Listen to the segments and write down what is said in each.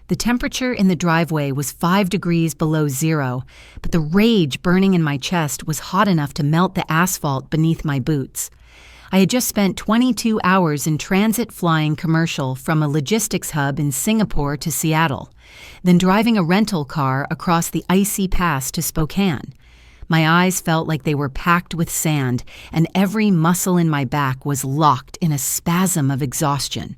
The temperature in the driveway was 5 degrees below zero, but the rage burning in my chest was hot enough to melt the asphalt beneath my boots. I had just spent 22 hours in transit flying commercial from a logistics hub in Singapore to Seattle, then driving a rental car across the icy pass to Spokane. My eyes felt like they were packed with sand, and every muscle in my back was locked in a spasm of exhaustion.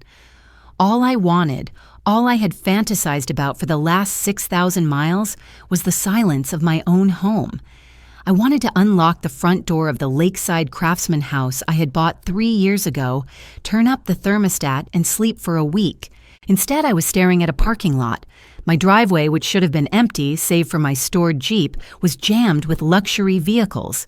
All I wanted, all I had fantasized about for the last 6,000 miles, was the silence of my own home. I wanted to unlock the front door of the lakeside craftsman house I had bought 3 years ago, turn up the thermostat, and sleep for a week. Instead, I was staring at a parking lot. My driveway, which should have been empty, save for my stored Jeep, was jammed with luxury vehicles.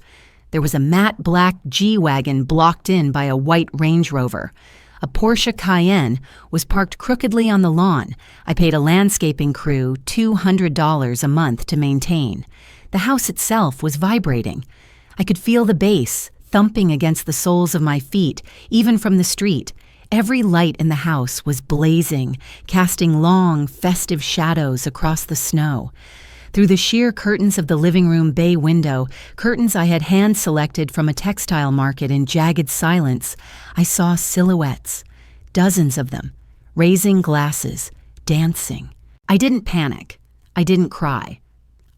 There was a matte black G-Wagon blocked in by a white Range Rover. A Porsche Cayenne was parked crookedly on the lawn. I paid a landscaping crew $200 a month to maintain. The house itself was vibrating. I could feel the bass thumping against the soles of my feet, even from the street. Every light in the house was blazing, casting long, festive shadows across the snow. Through the sheer curtains of the living room bay window, curtains I had hand-selected from a textile market in jagged silence, I saw silhouettes, dozens of them, raising glasses, dancing. I didn't panic. I didn't cry.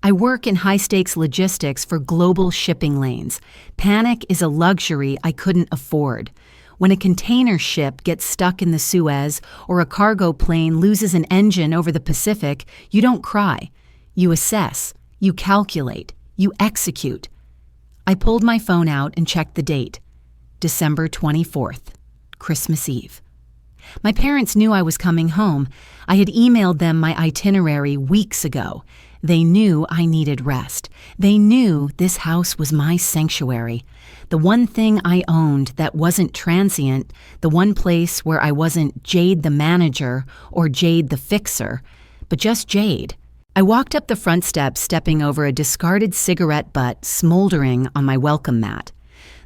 I work in high-stakes logistics for global shipping lanes. Panic is a luxury I couldn't afford. When a container ship gets stuck in the Suez or a cargo plane loses an engine over the Pacific, you don't cry. You assess, you calculate, you execute. I pulled my phone out and checked the date. December 24th, Christmas Eve. My parents knew I was coming home. I had emailed them my itinerary weeks ago. They knew I needed rest. They knew this house was my sanctuary. The one thing I owned that wasn't transient, the one place where I wasn't Jade the manager or Jade the fixer, but just Jade. I walked up the front steps, stepping over a discarded cigarette butt smoldering on my welcome mat.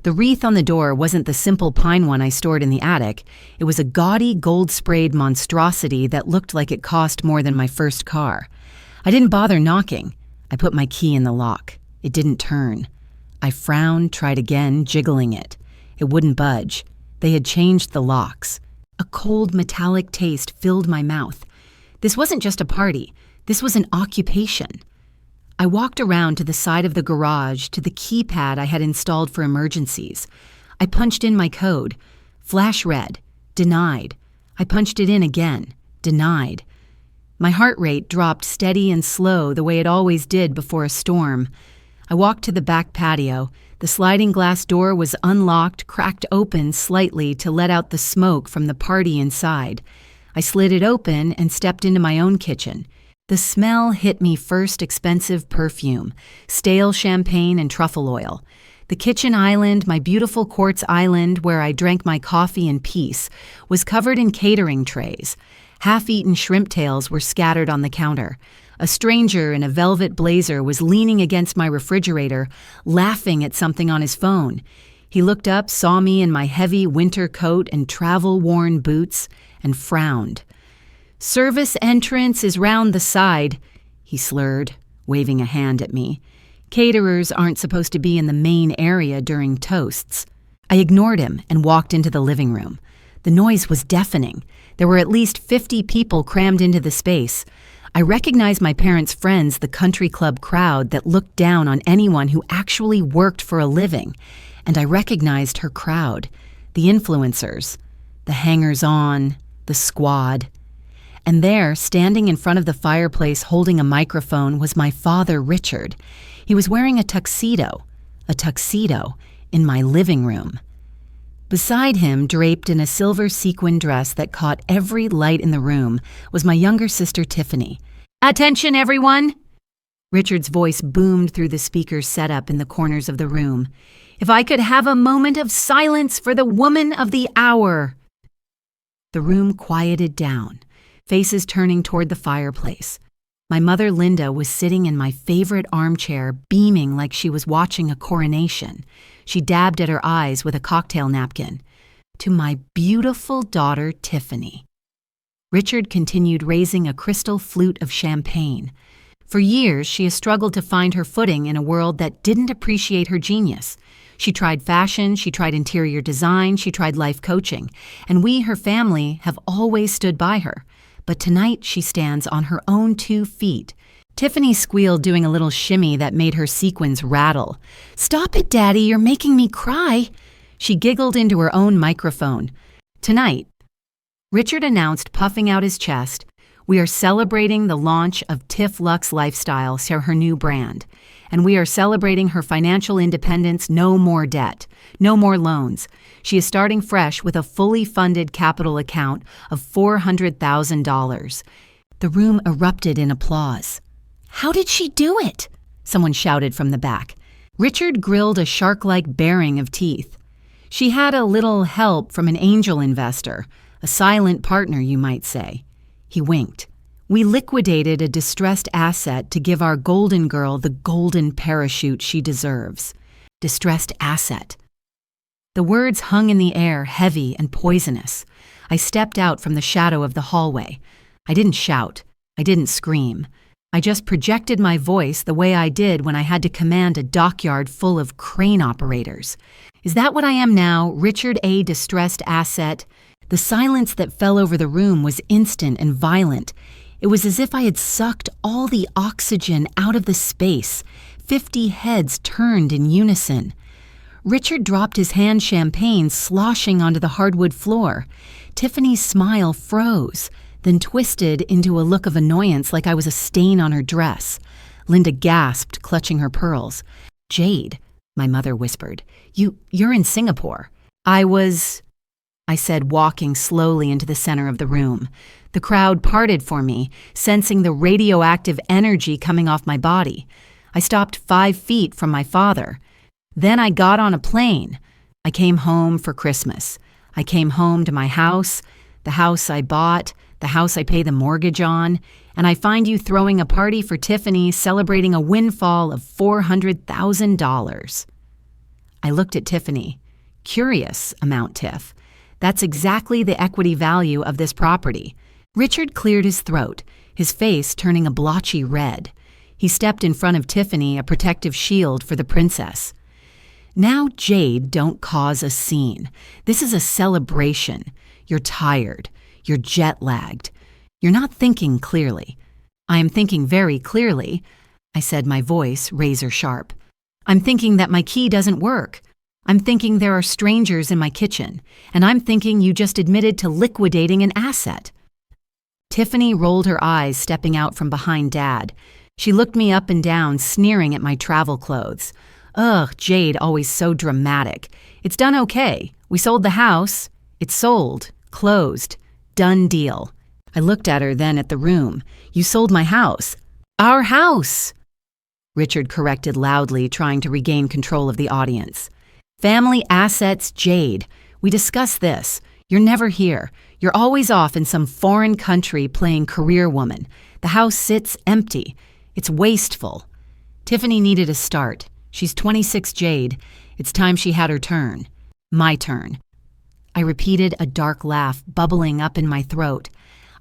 The wreath on the door wasn't the simple pine one I stored in the attic. It was a gaudy, gold-sprayed monstrosity that looked like it cost more than my first car. I didn't bother knocking. I put my key in the lock. It didn't turn. I frowned, tried again, jiggling it. It wouldn't budge. They had changed the locks. A cold, metallic taste filled my mouth. This wasn't just a party. This was an occupation. I walked around to the side of the garage to the keypad I had installed for emergencies. I punched in my code. Flash red. Denied. I punched it in again. Denied. My heart rate dropped steady and slow the way it always did before a storm. I walked to the back patio. The sliding glass door was unlocked, cracked open slightly to let out the smoke from the party inside. I slid it open and stepped into my own kitchen. The smell hit me first expensive perfume, stale champagne and truffle oil. The kitchen island, my beautiful quartz island where I drank my coffee in peace, was covered in catering trays. Half-eaten shrimp tails were scattered on the counter. A stranger in a velvet blazer was leaning against my refrigerator, laughing at something on his phone. He looked up, saw me in my heavy winter coat and travel-worn boots, and frowned. "Service entrance is round the side," he slurred, waving a hand at me. "Caterers aren't supposed to be in the main area during toasts." I ignored him and walked into the living room. The noise was deafening. There were at least 50 people crammed into the space. I recognized my parents' friends, the country club crowd that looked down on anyone who actually worked for a living. And I recognized her crowd, the influencers, the hangers-on, the squad. And there, standing in front of the fireplace holding a microphone, was my father, Richard. He was wearing a tuxedo in my living room. Beside him, draped in a silver sequin dress that caught every light in the room, was my younger sister, Tiffany. "Attention, everyone!" Richard's voice boomed through the speakers set up in the corners of the room. "If I could have a moment of silence for the woman of the hour!" The room quieted down, faces turning toward the fireplace. My mother, Linda, was sitting in my favorite armchair, beaming like she was watching a coronation. She dabbed at her eyes with a cocktail napkin. "To my beautiful daughter, Tiffany." Richard continued raising a crystal flute of champagne. For years, she has struggled to find her footing in a world that didn't appreciate her genius. She tried fashion, she tried interior design, she tried life coaching, and we, her family, have always stood by her. But tonight, she stands on her own 2 feet. Tiffany squealed, doing a little shimmy that made her sequins rattle. "Stop it, Daddy, you're making me cry." She giggled into her own microphone. Tonight, Richard announced, puffing out his chest, we are celebrating the launch of Tiff Luxe Lifestyle, her new brand. And we are celebrating her financial independence, no more debt, no more loans. She is starting fresh with a fully funded capital account of $400,000. The room erupted in applause. "How did she do it?" someone shouted from the back. Richard grilled a shark-like baring of teeth. She had a little help from an angel investor, a silent partner, you might say. He winked. We liquidated a distressed asset to give our golden girl the golden parachute she deserves. Distressed asset. The words hung in the air, heavy and poisonous. I stepped out from the shadow of the hallway. I didn't shout. I didn't scream. I just projected my voice the way I did when I had to command a dockyard full of crane operators. Is that what I am now, Richard A. Distressed Asset? The silence that fell over the room was instant and violent. It was as if I had sucked all the oxygen out of the space. 50 heads turned in unison. Richard dropped his hand champagne sloshing onto the hardwood floor. Tiffany's smile froze, then twisted into a look of annoyance like I was a stain on her dress. Linda gasped, clutching her pearls. "Jade," my mother whispered, you're in Singapore." I said, walking slowly into the center of the room. The crowd parted for me, sensing the radioactive energy coming off my body. I stopped 5 feet from my father. Then I got on a plane. I came home for Christmas. I came home to my house, the house I bought, the house I pay the mortgage on, and I find you throwing a party for Tiffany celebrating a windfall of $400,000. I looked at Tiffany. Curious amount, Tiff. That's exactly the equity value of this property. Richard cleared his throat, his face turning a blotchy red. He stepped in front of Tiffany, a protective shield for the princess. "Now, Jade, don't cause a scene. This is a celebration. You're tired. You're jet-lagged. You're not thinking clearly." "I am thinking very clearly," I said, my voice razor sharp. "I'm thinking that my key doesn't work. I'm thinking there are strangers in my kitchen, and I'm thinking you just admitted to liquidating an asset." Tiffany rolled her eyes, stepping out from behind Dad. She looked me up and down, sneering at my travel clothes. "Ugh, Jade, always so dramatic. It's done okay. We sold the house. It's sold. Closed. Done deal." I looked at her, then at the room. "You sold my house." "Our house," Richard corrected loudly, trying to regain control of the audience. "Family assets, Jade. We discussed this. You're never here. You're always off in some foreign country playing career woman. The house sits empty. It's wasteful." Tiffany needed a start. She's 26, Jade. It's time she had her turn. My turn. I repeated, a dark laugh bubbling up in my throat.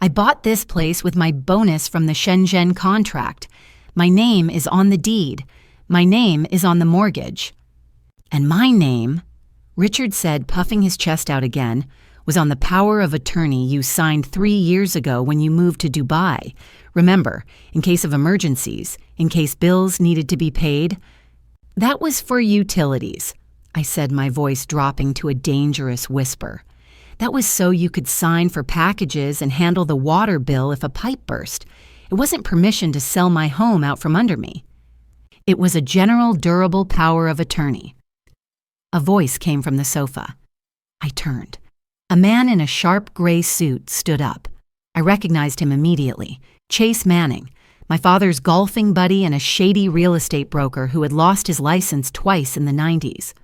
"I bought this place with my bonus from the Shenzhen contract. My name is on the deed. My name is on the mortgage. And my name," Richard said, puffing his chest out again, "was on the power of attorney you signed 3 years ago when you moved to Dubai. Remember, in case of emergencies, in case bills needed to be paid." "That was for utilities," I said, my voice dropping to a dangerous whisper. "That was so you could sign for packages and handle the water bill if a pipe burst. It wasn't permission to sell my home out from under me. It was a general durable power of attorney." A voice came from the sofa. I turned. A man in a sharp gray suit stood up. I recognized him immediately. Chase Manning, my father's golfing buddy and a shady real estate broker who had lost his license twice in the 90s.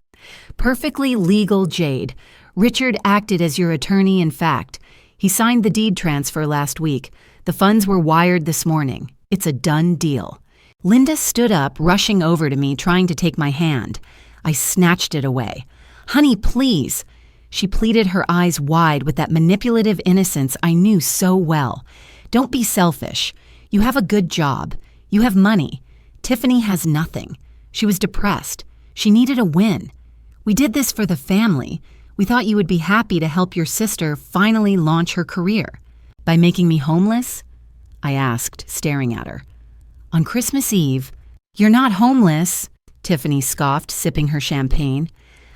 "Perfectly legal, Jade. Richard acted as your attorney in fact. He signed the deed transfer last week. The funds were wired this morning. It's a done deal." Linda stood up, rushing over to me, trying to take my hand. I snatched it away. "Honey, please." She pleaded, her eyes wide with that manipulative innocence I knew so well. Don't be selfish. You have a good job. You have money. Tiffany has nothing. She was depressed. She needed a win. We did this for the family. We thought you would be happy to help your sister finally launch her career. By making me homeless? I asked, staring at her. On Christmas Eve, "You're not homeless," Tiffany scoffed, sipping her champagne.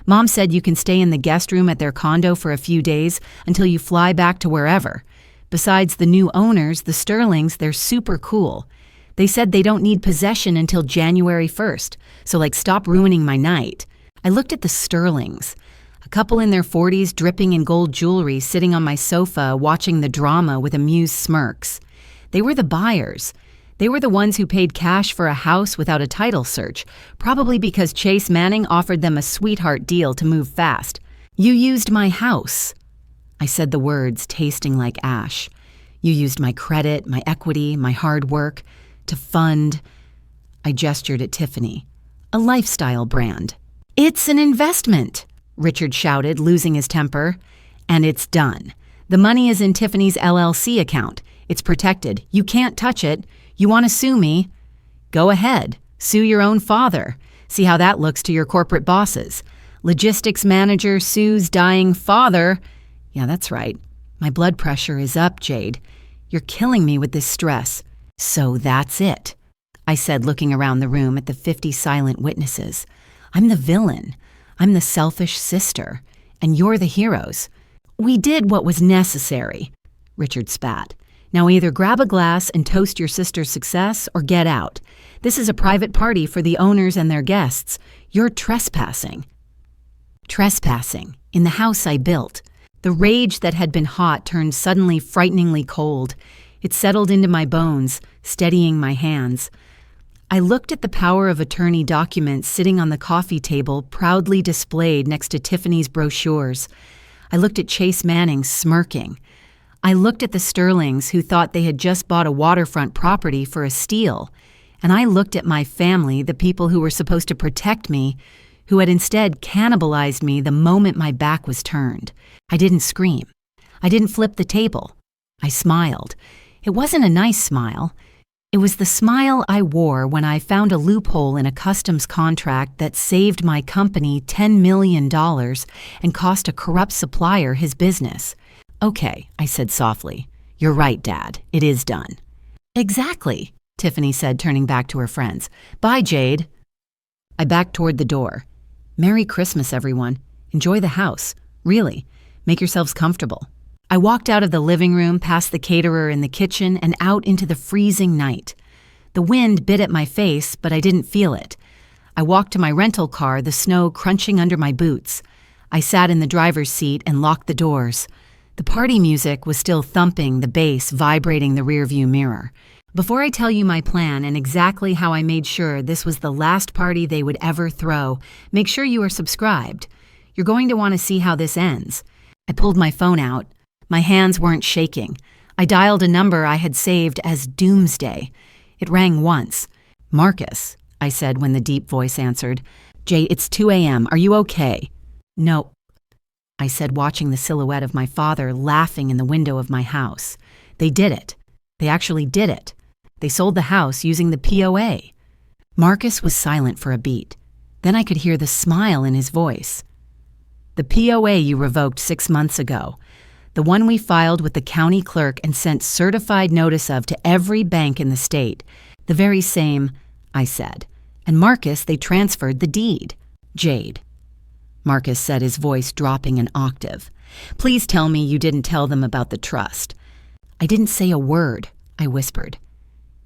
"Mom said you can stay in the guest room at their condo for a few days until you fly back to wherever. Besides the new owners, the Sterlings, they're super cool. They said they don't need possession until January 1st, so stop ruining my night." I looked at the Sterlings, a couple in their 40s dripping in gold jewelry sitting on my sofa watching the drama with amused smirks. They were the buyers. They were the ones who paid cash for a house without a title search, probably because Chase Manning offered them a sweetheart deal to move fast. "You used my house." I said the words, tasting like ash. "You used my credit, my equity, my hard work, to fund—" I gestured at Tiffany. "A lifestyle brand." "It's an investment," Richard shouted, losing his temper. "And it's done. The money is in Tiffany's LLC account. It's protected. You can't touch it. You want to sue me? Go ahead. Sue your own father. See how that looks to your corporate bosses. Logistics manager sues dying father. Yeah, that's right. My blood pressure is up, Jade. You're killing me with this stress." "So that's it," I said, looking around the room at the 50 silent witnesses. "I'm the villain. I'm the selfish sister. And you're the heroes. We did what was necessary," Richard spat. "Now either grab a glass and toast your sister's success or get out. This is a private party for the owners and their guests. You're trespassing." Trespassing in the house I built. The rage that had been hot turned suddenly frighteningly cold. It settled into my bones, steadying my hands. I looked at the power of attorney documents sitting on the coffee table, proudly displayed next to Tiffany's brochures. I looked at Chase Manning smirking. I looked at the Sterlings who thought they had just bought a waterfront property for a steal. And I looked at my family, the people who were supposed to protect me, who had instead cannibalized me the moment my back was turned. I didn't scream. I didn't flip the table. I smiled. It wasn't a nice smile. It was the smile I wore when I found a loophole in a customs contract that saved my company $10 million and cost a corrupt supplier his business. "Okay," I said softly. "You're right, Dad. It is done." "Exactly," Tiffany said, turning back to her friends. "Bye, Jade." I backed toward the door. "Merry Christmas, everyone. Enjoy the house. Really. Make yourselves comfortable." I walked out of the living room, past the caterer in the kitchen, and out into the freezing night. The wind bit at my face, but I didn't feel it. I walked to my rental car, the snow crunching under my boots. I sat in the driver's seat and locked the doors. The party music was still thumping, the bass vibrating the rearview mirror. Before I tell you my plan and exactly how I made sure this was the last party they would ever throw, make sure you are subscribed. You're going to want to see how this ends. I pulled my phone out. My hands weren't shaking. I dialed a number I had saved as Doomsday. It rang once. "Marcus," I said when the deep voice answered. "Jade, it's 2 a.m. Are you okay?" "No," I said, watching the silhouette of my father laughing in the window of my house. "They did it. They actually did it. They sold the house using the POA." Marcus was silent for a beat. Then I could hear the smile in his voice. "The POA you revoked 6 months ago. The one we filed with the county clerk and sent certified notice of to every bank in the state. The very same," I said. "And Marcus, they transferred the deed." "Jade," Marcus said, his voice dropping an octave. "Please tell me you didn't tell them about the trust." "I didn't say a word," I whispered.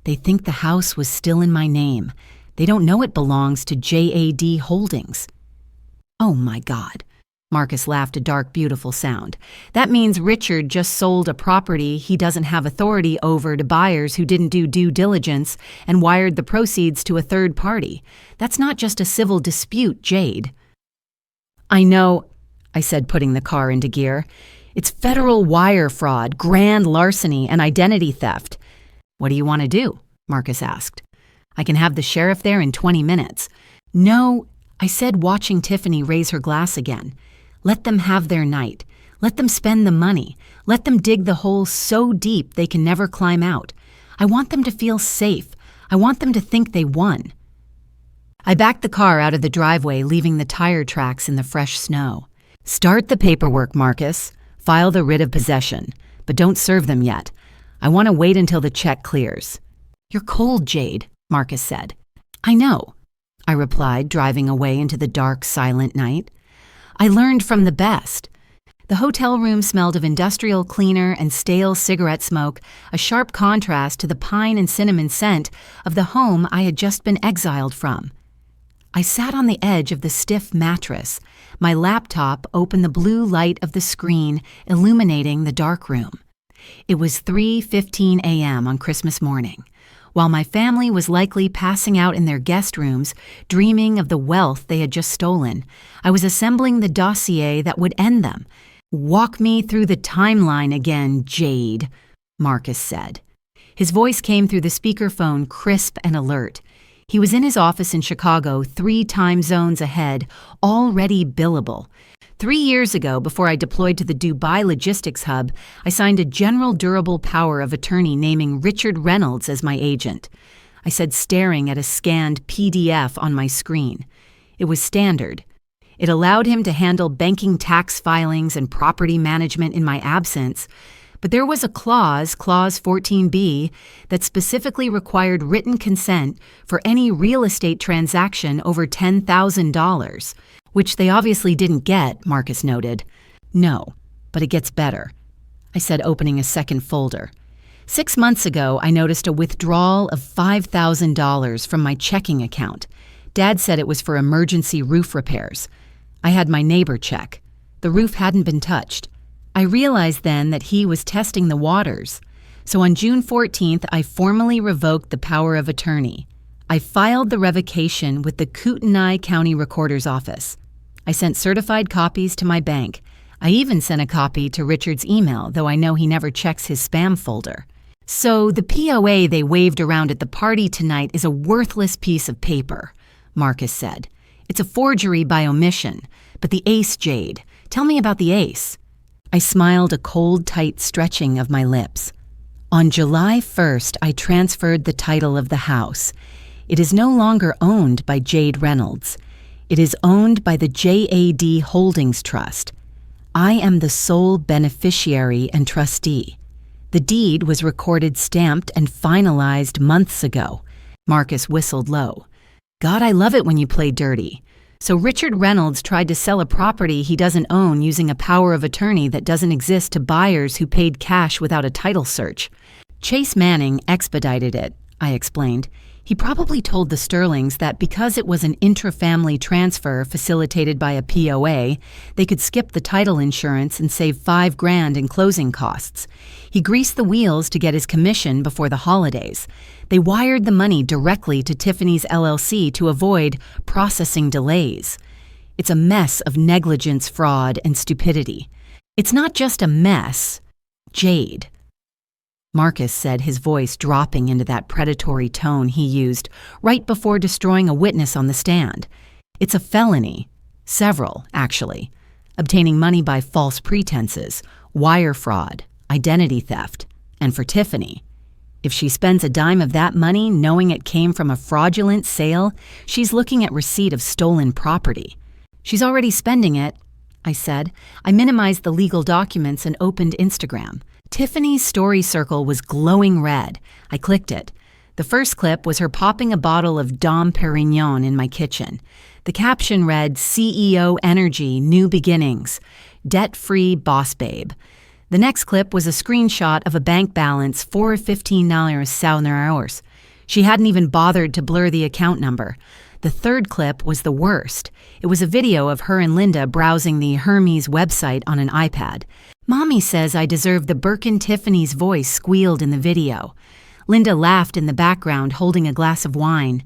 "They think the house was still in my name. They don't know it belongs to JAD Holdings." "Oh my God." Marcus laughed a dark, beautiful sound. "That means Richard just sold a property he doesn't have authority over to buyers who didn't do due diligence and wired the proceeds to a third party. That's not just a civil dispute, Jade." "I know," I said, putting the car into gear. "It's federal wire fraud, grand larceny, and identity theft." "What do you want to do?" Marcus asked. "I can have the sheriff there in 20 minutes. "No," I said, watching Tiffany raise her glass again. Let them have their night. Let them spend the money. Let them dig the hole so deep they can never climb out. I want them to feel safe. I want them to think they won. I backed the car out of the driveway, leaving the tire tracks in the fresh snow. Start the paperwork, Marcus. File the writ of possession. But don't serve them yet. I want to wait until the check clears. You're cold, Jade, Marcus said. I know, I replied, driving away into the dark, silent night. I learned from the best. The hotel room smelled of industrial cleaner and stale cigarette smoke, a sharp contrast to the pine and cinnamon scent of the home I had just been exiled from. I sat on the edge of the stiff mattress. My laptop opened the blue light of the screen, illuminating the dark room. It was 3:15 a.m. on Christmas morning. While my family was likely passing out in their guest rooms, dreaming of the wealth they had just stolen, I was assembling the dossier that would end them. Walk me through the timeline again, Jade, Marcus said. His voice came through the speakerphone, crisp and alert. He was in his office in Chicago, 3 time zones ahead, already billable. 3 years ago, before I deployed to the Dubai logistics hub, I signed a general durable power of attorney naming Richard Reynolds as my agent. I said, staring at a scanned PDF on my screen. It was standard. It allowed him to handle banking tax filings and property management in my absence, but there was a clause 14B, that specifically required written consent for any real estate transaction over $10,000, which they obviously didn't get, Marcus noted. No, but it gets better, I said, opening a second folder. 6 months ago, I noticed a withdrawal of $5,000 from my checking account. Dad said it was for emergency roof repairs. I had my neighbor check. The roof hadn't been touched. I realized then that he was testing the waters. So on June 14th, I formally revoked the power of attorney. I filed the revocation with the Kootenai County Recorder's Office. I sent certified copies to my bank. I even sent a copy to Richard's email, though I know he never checks his spam folder. So the POA they waved around at the party tonight is a worthless piece of paper, Marcus said. It's a forgery by omission. But the ace, Jade. Tell me about the ace. I smiled, a cold, tight stretching of my lips. On July 1st, I transferred the title of the house. It is no longer owned by Jade Reynolds. It is owned by the JAD Holdings Trust. I am the sole beneficiary and trustee. The deed was recorded, stamped, and finalized months ago. Marcus whistled low. God, I love it when you play dirty. So Richard Reynolds tried to sell a property he doesn't own using a power of attorney that doesn't exist to buyers who paid cash without a title search. Chase Manning expedited it, I explained. He probably told the Sterlings that because it was an intra-family transfer facilitated by a POA, they could skip the title insurance and save $5,000 in closing costs. He greased the wheels to get his commission before the holidays. They wired the money directly to Tiffany's LLC to avoid processing delays. It's a mess of negligence, fraud, and stupidity. It's not just a mess, Jade. Marcus said, his voice dropping into that predatory tone he used right before destroying a witness on the stand. It's a felony. Several, actually. Obtaining money by false pretenses, wire fraud, identity theft, and for Tiffany. If she spends a dime of that money knowing it came from a fraudulent sale, she's looking at receipt of stolen property. She's already spending it, I said. I minimized the legal documents and opened Instagram. Tiffany's story circle was glowing red. I clicked it. The first clip was her popping a bottle of Dom Perignon in my kitchen. The caption read, CEO Energy, New Beginnings, Debt-Free Boss Babe. The next clip was a screenshot of a bank balance for $15,000. She hadn't even bothered to blur the account number. The third clip was the worst. It was a video of her and Linda browsing the Hermes website on an iPad. Mommy says I deserve the Birkin Tiffany's voice squealed in the video. Linda laughed in the background, holding a glass of wine.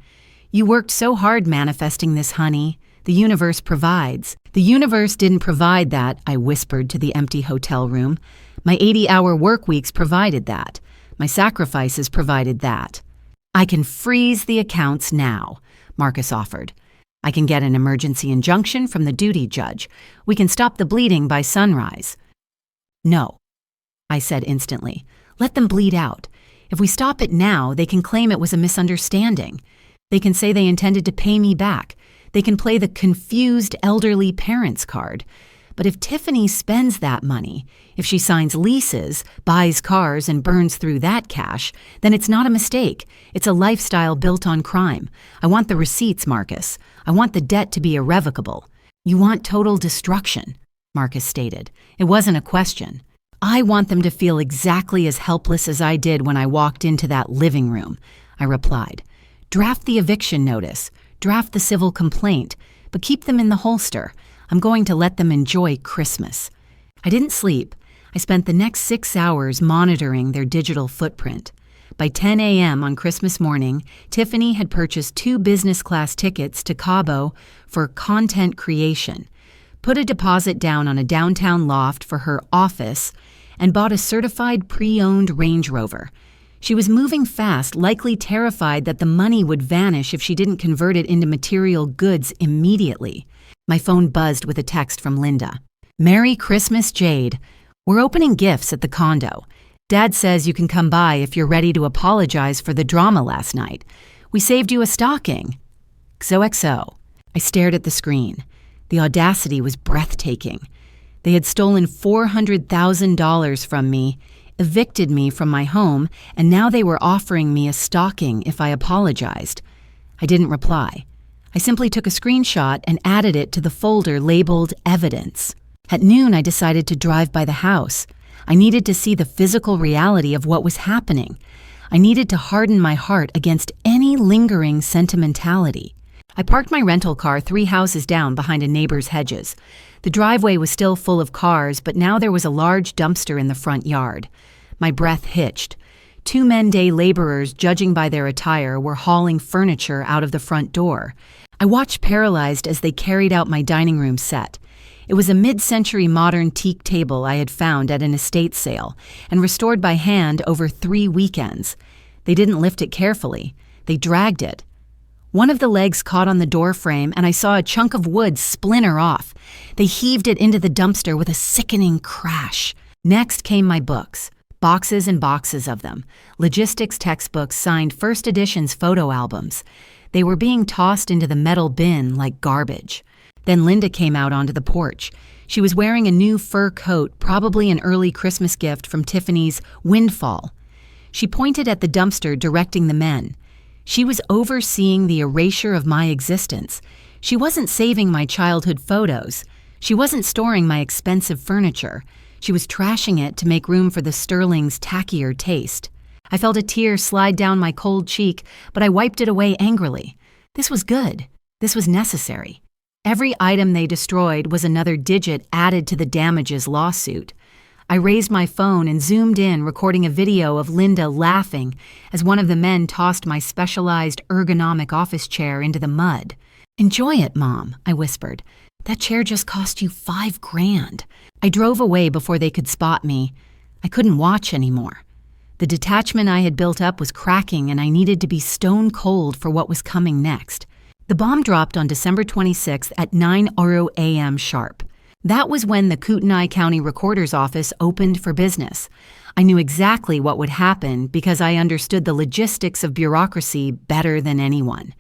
You worked so hard manifesting this, honey. The universe provides. The universe didn't provide that, I whispered to the empty hotel room. My 80-hour work weeks provided that. My sacrifices provided that. I can freeze the accounts now, Marcus offered. I can get an emergency injunction from the duty judge. We can stop the bleeding by sunrise." "No," I said instantly. "Let them bleed out. If we stop it now, they can claim it was a misunderstanding. They can say they intended to pay me back. They can play the confused elderly parents card. But if Tiffany spends that money, if she signs leases, buys cars, and burns through that cash, then it's not a mistake. It's a lifestyle built on crime. I want the receipts, Marcus. I want the debt to be irrevocable." "You want total destruction," Marcus stated. It wasn't a question. "I want them to feel exactly as helpless as I did when I walked into that living room," I replied. "Draft the eviction notice, draft the civil complaint, but keep them in the holster. I'm going to let them enjoy Christmas." I didn't sleep. I spent the next 6 hours monitoring their digital footprint. By 10 a.m. on Christmas morning, Tiffany had purchased 2 business-class tickets to Cabo for content creation, put a deposit down on a downtown loft for her office, and bought a certified pre-owned Range Rover. She was moving fast, likely terrified that the money would vanish if she didn't convert it into material goods immediately. My phone buzzed with a text from Linda. "Merry Christmas, Jade. We're opening gifts at the condo. Dad says you can come by if you're ready to apologize for the drama last night. We saved you a stocking. XOXO." I stared at the screen. The audacity was breathtaking. They had stolen $400,000 from me, evicted me from my home, and now they were offering me a stocking if I apologized. I didn't reply. I simply took a screenshot and added it to the folder labeled Evidence. At noon, I decided to drive by the house. I needed to see the physical reality of what was happening. I needed to harden my heart against any lingering sentimentality. I parked my rental car 3 houses down behind a neighbor's hedges. The driveway was still full of cars, but now there was a large dumpster in the front yard. My breath hitched. 2 men-day laborers, judging by their attire, were hauling furniture out of the front door. I watched paralyzed as they carried out my dining room set. It was a mid-century modern teak table I had found at an estate sale and restored by hand over 3 weekends. They didn't lift it carefully. They dragged it. One of the legs caught on the door frame, and I saw a chunk of wood splinter off. They heaved it into the dumpster with a sickening crash. Next came my books, boxes and boxes of them, logistics textbooks signed first editions photo albums. They were being tossed into the metal bin like garbage. Then Linda came out onto the porch. She was wearing a new fur coat, probably an early Christmas gift from Tiffany's Windfall. She pointed at the dumpster, directing the men. She was overseeing the erasure of my existence. She wasn't saving my childhood photos. She wasn't storing my expensive furniture. She was trashing it to make room for the Sterling's tackier taste. I felt a tear slide down my cold cheek, but I wiped it away angrily. This was good. This was necessary. Every item they destroyed was another digit added to the damages lawsuit. I raised my phone and zoomed in, recording a video of Linda laughing as one of the men tossed my specialized ergonomic office chair into the mud. "Enjoy it, Mom," I whispered. "That chair just cost you $5,000. I drove away before they could spot me. I couldn't watch anymore. The detachment I had built up was cracking, and I needed to be stone cold for what was coming next. The bomb dropped on December 26th at 9 a.m. sharp. That was when the Kootenai County Recorder's Office opened for business. I knew exactly what would happen because I understood the logistics of bureaucracy better than anyone.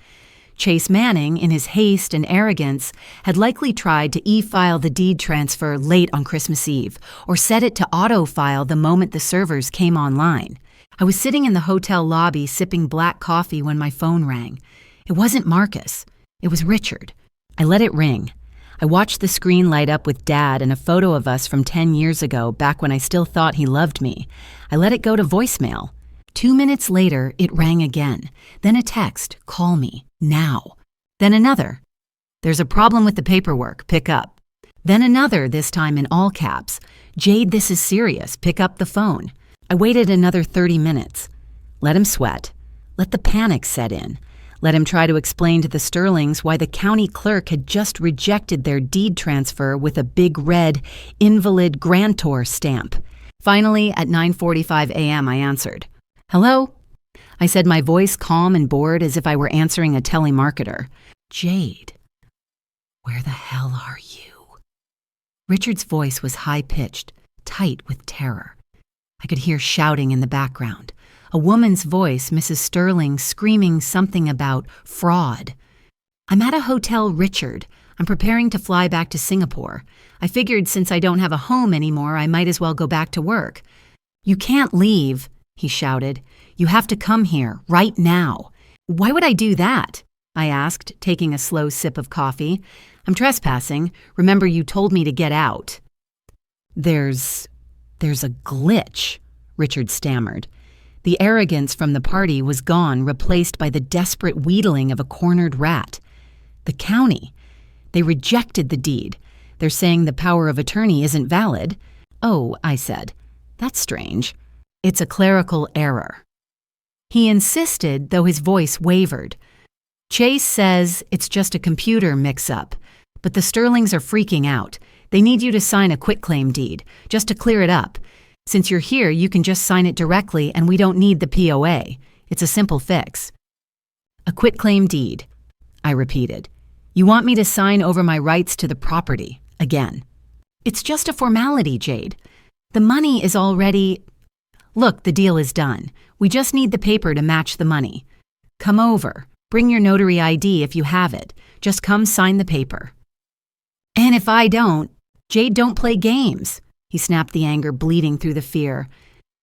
Chase Manning, in his haste and arrogance, had likely tried to e-file the deed transfer late on Christmas Eve or set it to auto-file the moment the servers came online. I was sitting in the hotel lobby sipping black coffee when my phone rang. It wasn't Marcus. It was Richard. I let it ring. I watched the screen light up with Dad and a photo of us from 10 years ago, back when I still thought he loved me. I let it go to voicemail. 2 minutes later, it rang again. Then a text, "Call me, now." Then another, "There's a problem with the paperwork, pick up." Then another, this time in all caps, "Jade, this is serious, pick up the phone." I waited another 30 minutes. Let him sweat. Let the panic set in. Let him try to explain to the Sterlings why the county clerk had just rejected their deed transfer with a big red invalid grantor stamp. Finally, at 9:45 a.m., I answered. "Hello?" I said, my voice calm and bored as if I were answering a telemarketer. "Jade." Where the hell are you? Richard's voice was high-pitched, tight with terror. I could hear shouting in the background. A woman's voice, Mrs. Sterling, screaming something about fraud. I'm at a hotel, Richard. I'm preparing to fly back to Singapore. I figured since I don't have a home anymore, I might as well go back to work. You can't leave, he shouted. You have to come here, right now. Why would I do that? I asked, taking a slow sip of coffee. I'm trespassing. Remember, you told me to get out. There's a glitch, Richard stammered. The arrogance from the party was gone, replaced by the desperate wheedling of a cornered rat. The county. They rejected the deed. They're saying the power of attorney isn't valid. Oh, I said. That's strange. It's a clerical error. He insisted, though his voice wavered. Chase says it's just a computer mix-up, but the Sterlings are freaking out. They need you to sign a quitclaim deed, just to clear it up. Since you're here, you can just sign it directly and we don't need the POA. It's a simple fix. A quitclaim deed, I repeated. You want me to sign over my rights to the property, again. It's just a formality, Jade. The money is already... Look, the deal is done. We just need the paper to match the money. Come over. Bring your notary ID if you have it. Just come sign the paper. And if I don't, Jade don't play games. He snapped, the anger bleeding through the fear.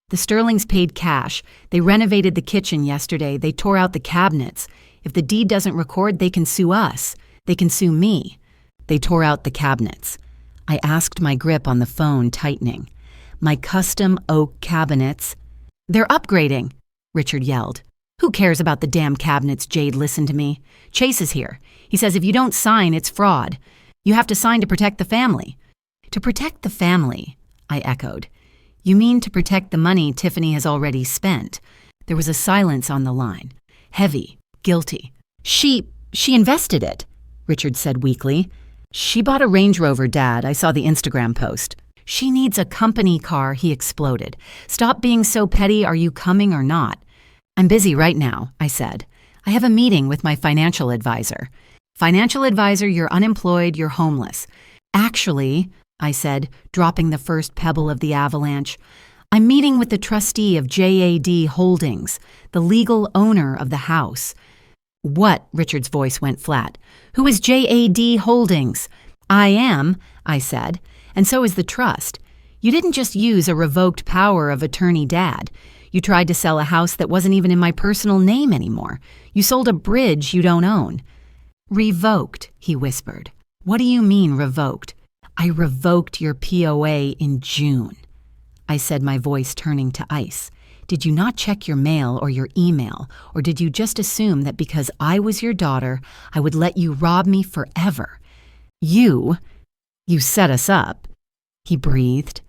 The Sterlings paid cash. They renovated the kitchen yesterday. They tore out the cabinets. If the deed doesn't record, they can sue us. They can sue me. They tore out the cabinets. I asked, my grip on the phone tightening. My custom oak cabinets. They're upgrading, Richard yelled. Who cares about the damn cabinets, Jade? Listened to me. Chase is here. He says if you don't sign, it's fraud. You have to sign to protect the family. To protect the family, I echoed. You mean to protect the money Tiffany has already spent? There was a silence on the line. Heavy, guilty. She invested it, Richard said weakly. She bought a Range Rover, Dad. I saw the Instagram post. She needs a company car, he exploded. Stop being so petty. Are you coming or not? I'm busy right now, I said. I have a meeting with my financial advisor. Financial advisor, you're unemployed, you're homeless. Actually, I said, dropping the first pebble of the avalanche, I'm meeting with the trustee of JAD Holdings, the legal owner of the house. What? Richard's voice went flat. Who is JAD Holdings? I am, I said, and so is the trust. You didn't just use a revoked power of attorney, Dad. You tried to sell a house that wasn't even in my personal name anymore. You sold a bridge you don't own. Revoked, he whispered. What do you mean, revoked? I revoked your POA in June, I said, my voice turning to ice. Did you not check your mail or your email, or did you just assume that because I was your daughter, I would let you rob me forever? You set us up, he breathed.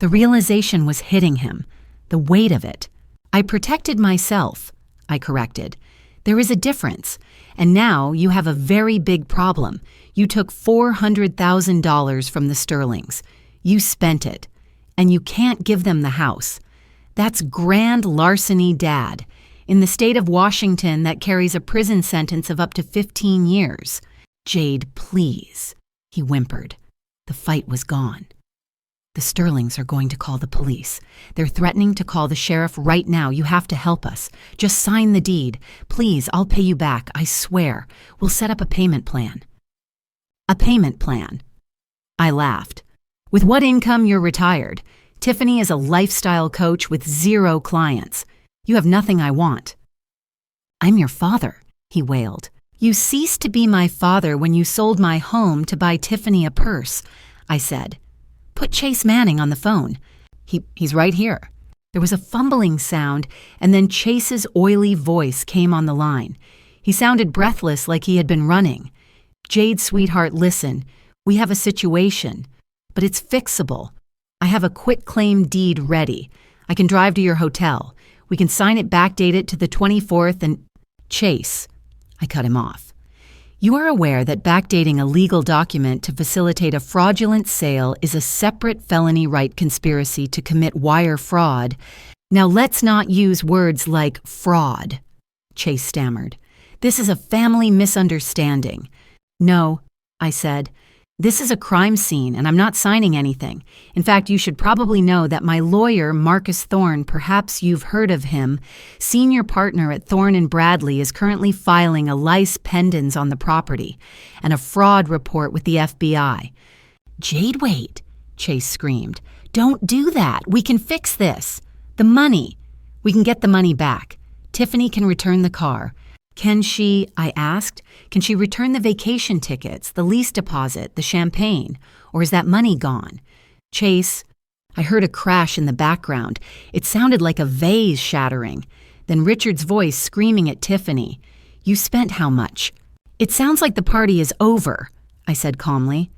The realization was hitting him, the weight of it. I protected myself, I corrected. There is a difference, and now you have a very big problem. You took $400,000 from the Sterlings. You spent it, and you can't give them the house. That's grand larceny, Dad. In the state of Washington, that carries a prison sentence of up to 15 years. Jade, please, he whimpered. The fight was gone. The Sterlings are going to call the police. They're threatening to call the sheriff right now. You have to help us. Just sign the deed. Please, I'll pay you back, I swear. We'll set up a payment plan. A payment plan. I laughed. With what income you're retired? Tiffany is a lifestyle coach with 0 clients. You have nothing I want. I'm your father, he wailed. You ceased to be my father when you sold my home to buy Tiffany a purse, I said. Put Chase Manning on the phone. He's right here. There was a fumbling sound, and then Chase's oily voice came on the line. He sounded breathless, like he had been running. Jade, sweetheart, listen. We have a situation, but it's fixable. I have a quitclaim deed ready. I can drive to your hotel. We can sign it, backdate it to the 24th, and... Chase, I cut him off. You are aware that backdating a legal document to facilitate a fraudulent sale is a separate felony right conspiracy to commit wire fraud. Now let's not use words like fraud, Chase stammered. This is a family misunderstanding. No, I said. "This is a crime scene, and I'm not signing anything. In fact, you should probably know that my lawyer, Marcus Thorne, perhaps you've heard of him, senior partner at Thorne and Bradley, is currently filing a lice pendens on the property and a fraud report with the FBI. "Jade, wait," Chase screamed. "Don't do that. We can fix this. The money. We can get the money back. Tiffany can return the car." "Can she," I asked, "can she return the vacation tickets, the lease deposit, the champagne, or is that money gone?" "Chase," I heard a crash in the background. It sounded like a vase shattering. Then Richard's voice screaming at Tiffany. "You spent how much?" "It sounds like the party is over," I said calmly.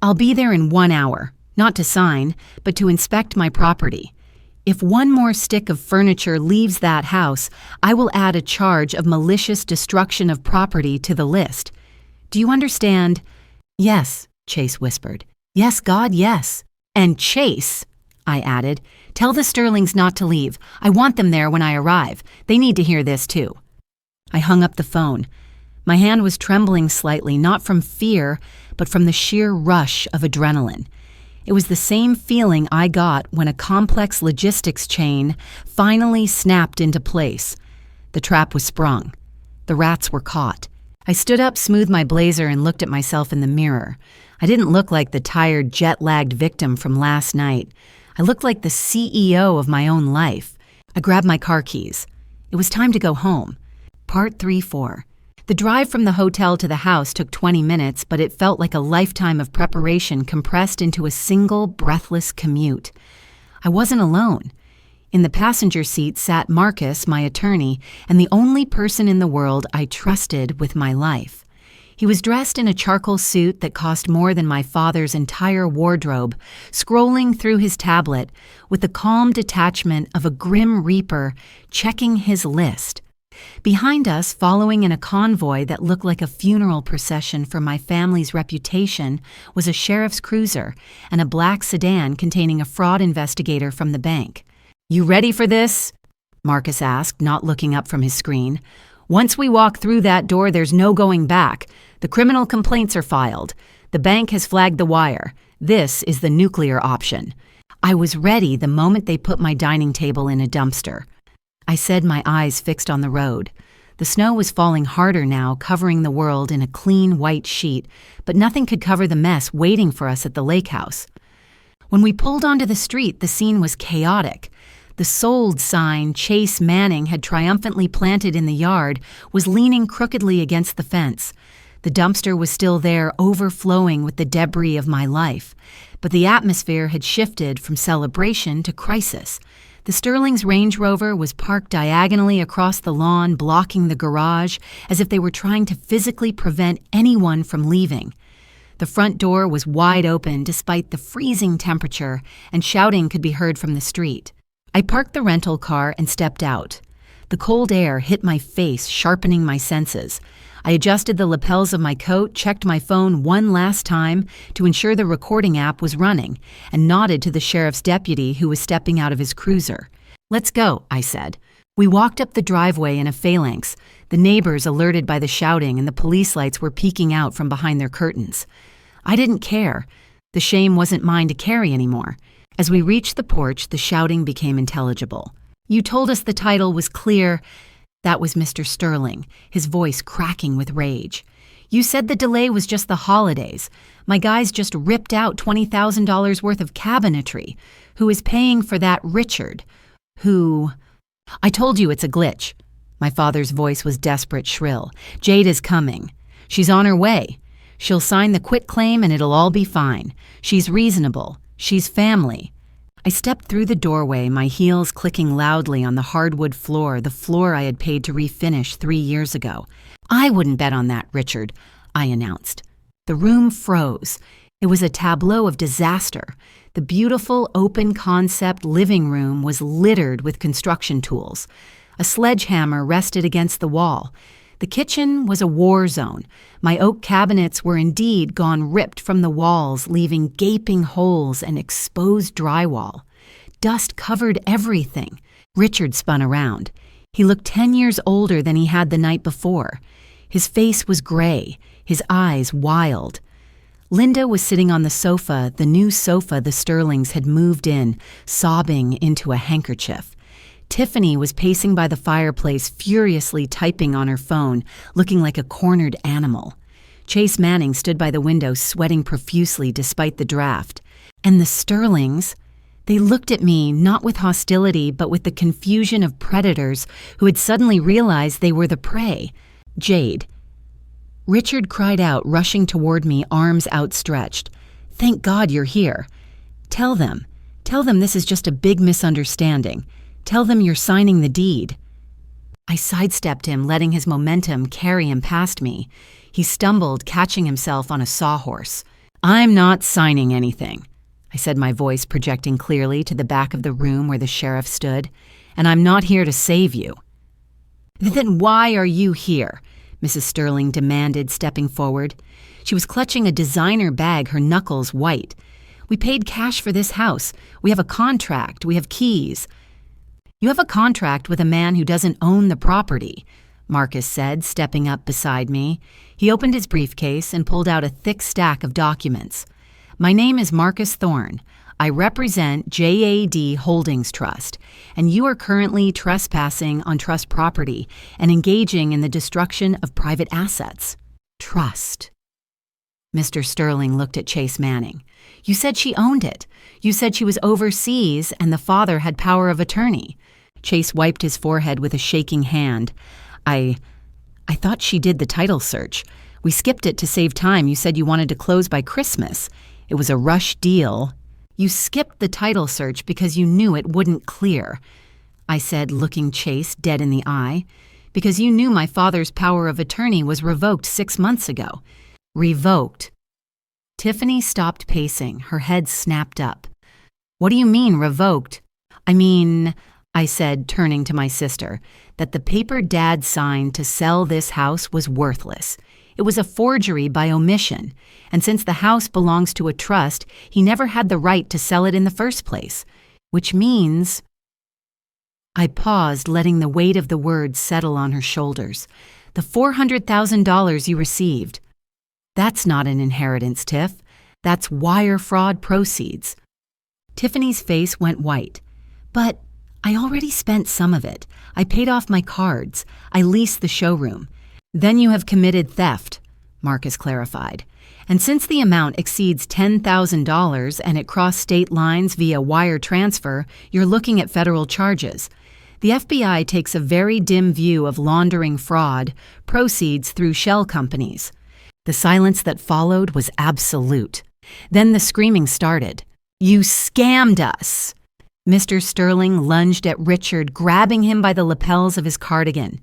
"I'll be there in 1 hour, not to sign, but to inspect my property. If one more stick of furniture leaves that house, I will add a charge of malicious destruction of property to the list. Do you understand?" "Yes," Chase whispered. "Yes, God, yes." "And Chase," I added, "tell the Sterlings not to leave. I want them there when I arrive. They need to hear this too." I hung up the phone. My hand was trembling slightly, not from fear, but from the sheer rush of adrenaline. It was the same feeling I got when a complex logistics chain finally snapped into place. The trap was sprung. The rats were caught. I stood up, smoothed my blazer, and looked at myself in the mirror. I didn't look like the tired, jet-lagged victim from last night. I looked like the CEO of my own life. I grabbed my car keys. It was time to go home. Part 3-4. The drive from the hotel to the house took 20 minutes, but it felt like a lifetime of preparation compressed into a single, breathless commute. I wasn't alone. In the passenger seat sat Marcus, my attorney, and the only person in the world I trusted with my life. He was dressed in a charcoal suit that cost more than my father's entire wardrobe, scrolling through his tablet with the calm detachment of a grim reaper checking his list. Behind us, following in a convoy that looked like a funeral procession for my family's reputation, was a sheriff's cruiser and a black sedan containing a fraud investigator from the bank. "You ready for this?" Marcus asked, not looking up from his screen. "Once we walk through that door, there's no going back. The criminal complaints are filed. The bank has flagged the wire. This is the nuclear option." I was ready the moment they put my dining table in a dumpster. I said, my eyes fixed on the road. The snow was falling harder now, covering the world in a clean white sheet, but nothing could cover the mess waiting for us at the lake house. When we pulled onto the street, the scene was chaotic. The sold sign Chase Manning had triumphantly planted in the yard was leaning crookedly against the fence. The dumpster was still there, overflowing with the debris of my life, but the atmosphere had shifted from celebration to crisis. The Sterling's Range Rover was parked diagonally across the lawn, blocking the garage, as if they were trying to physically prevent anyone from leaving. The front door was wide open despite the freezing temperature, and shouting could be heard from the street. I parked the rental car and stepped out. The cold air hit my face, sharpening my senses. I adjusted the lapels of my coat, checked my phone one last time to ensure the recording app was running, and nodded to the sheriff's deputy who was stepping out of his cruiser. "Let's go," I said. We walked up the driveway in a phalanx, the neighbors alerted by the shouting, and the police lights were peeking out from behind their curtains. I didn't care. The shame wasn't mine to carry anymore. As we reached the porch, the shouting became intelligible. "You told us the title was clear." That was Mr. Sterling, his voice cracking with rage. "You said the delay was just the holidays. My guys just ripped out $20,000 worth of cabinetry. Who is paying for that Richard? Who—" "I told you it's a glitch." My father's voice was desperate, shrill. "Jade is coming. She's on her way. She'll sign the quitclaim and it'll all be fine. She's reasonable. She's family." I stepped through the doorway, my heels clicking loudly on the hardwood floor, the floor I had paid to refinish 3 years ago. "I wouldn't bet on that, Richard," I announced. The room froze. It was a tableau of disaster. The beautiful, open-concept living room was littered with construction tools. A sledgehammer rested against the wall. The kitchen was a war zone. My oak cabinets were indeed gone ripped from the walls, leaving gaping holes and exposed drywall. Dust covered everything. Richard spun around. He looked 10 years older than he had the night before. His face was gray, his eyes wild. Linda was sitting on the sofa, the new sofa the Sterlings had moved in, sobbing into a handkerchief. Tiffany was pacing by the fireplace, furiously typing on her phone, looking like a cornered animal. Chase Manning stood by the window, sweating profusely despite the draft. And the Sterlings, they looked at me not with hostility, but with the confusion of predators who had suddenly realized they were the prey. Jade. Richard cried out, rushing toward me, arms outstretched. "Thank God you're here. Tell them this is just a big misunderstanding. Tell them you're signing the deed." I sidestepped him, letting his momentum carry him past me. He stumbled, catching himself on a sawhorse. "I'm not signing anything," I said, my voice projecting clearly to the back of the room where the sheriff stood. "And I'm not here to save you." "Then why are you here?" Mrs. Sterling demanded, stepping forward. She was clutching a designer bag, her knuckles white. "We paid cash for this house. We have a contract. We have keys." "You have a contract with a man who doesn't own the property," Marcus said, stepping up beside me. He opened his briefcase and pulled out a thick stack of documents. "My name is Marcus Thorne. I represent JAD Holdings Trust, and you are currently trespassing on trust property and engaging in the destruction of private assets." Trust. Mr. Sterling looked at Chase Manning. "You said she owned it. You said she was overseas and the father had power of attorney." Chase wiped his forehead with a shaking hand. I thought she did the title search. We skipped it to save time. You said you wanted to close by Christmas. It was a rush deal." "You skipped the title search because you knew it wouldn't clear," I said, looking Chase dead in the eye. "Because you knew my father's power of attorney was revoked 6 months ago." "Revoked." Tiffany stopped pacing, her head snapped up. "What do you mean, revoked?" "I mean," I said, turning to my sister, "that the paper Dad signed to sell this house was worthless. It was a forgery by omission, and since the house belongs to a trust, he never had the right to sell it in the first place, which means—" I paused, letting the weight of the words settle on her shoulders. "The $400,000 you received. That's not an inheritance, Tiff. That's wire fraud proceeds." Tiffany's face went white. "But I already spent some of it. I paid off my cards. I leased the showroom." "Then you have committed theft," Marcus clarified. "And since the amount exceeds $10,000 and it crossed state lines via wire transfer, you're looking at federal charges. The FBI takes a very dim view of laundering fraud proceeds through shell companies." The silence that followed was absolute. Then the screaming started. "You scammed us!" Mr. Sterling lunged at Richard, grabbing him by the lapels of his cardigan.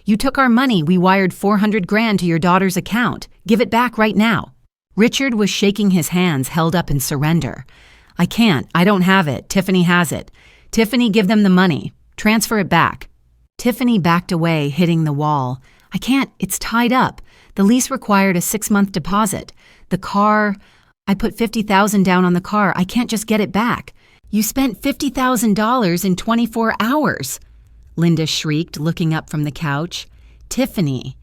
"You took our money. We wired $400,000 to your daughter's account. Give it back right now." Richard was shaking his hands, held up in surrender. "I can't. I don't have it. Tiffany has it. Tiffany, give them the money. Transfer it back." Tiffany backed away, hitting the wall. "I can't. It's tied up. The lease required a 6-month deposit. The car, I put $50,000 down on the car. I can't just get it back." "You spent $50,000 in 24 hours. Linda shrieked, looking up from the couch. "Tiffany,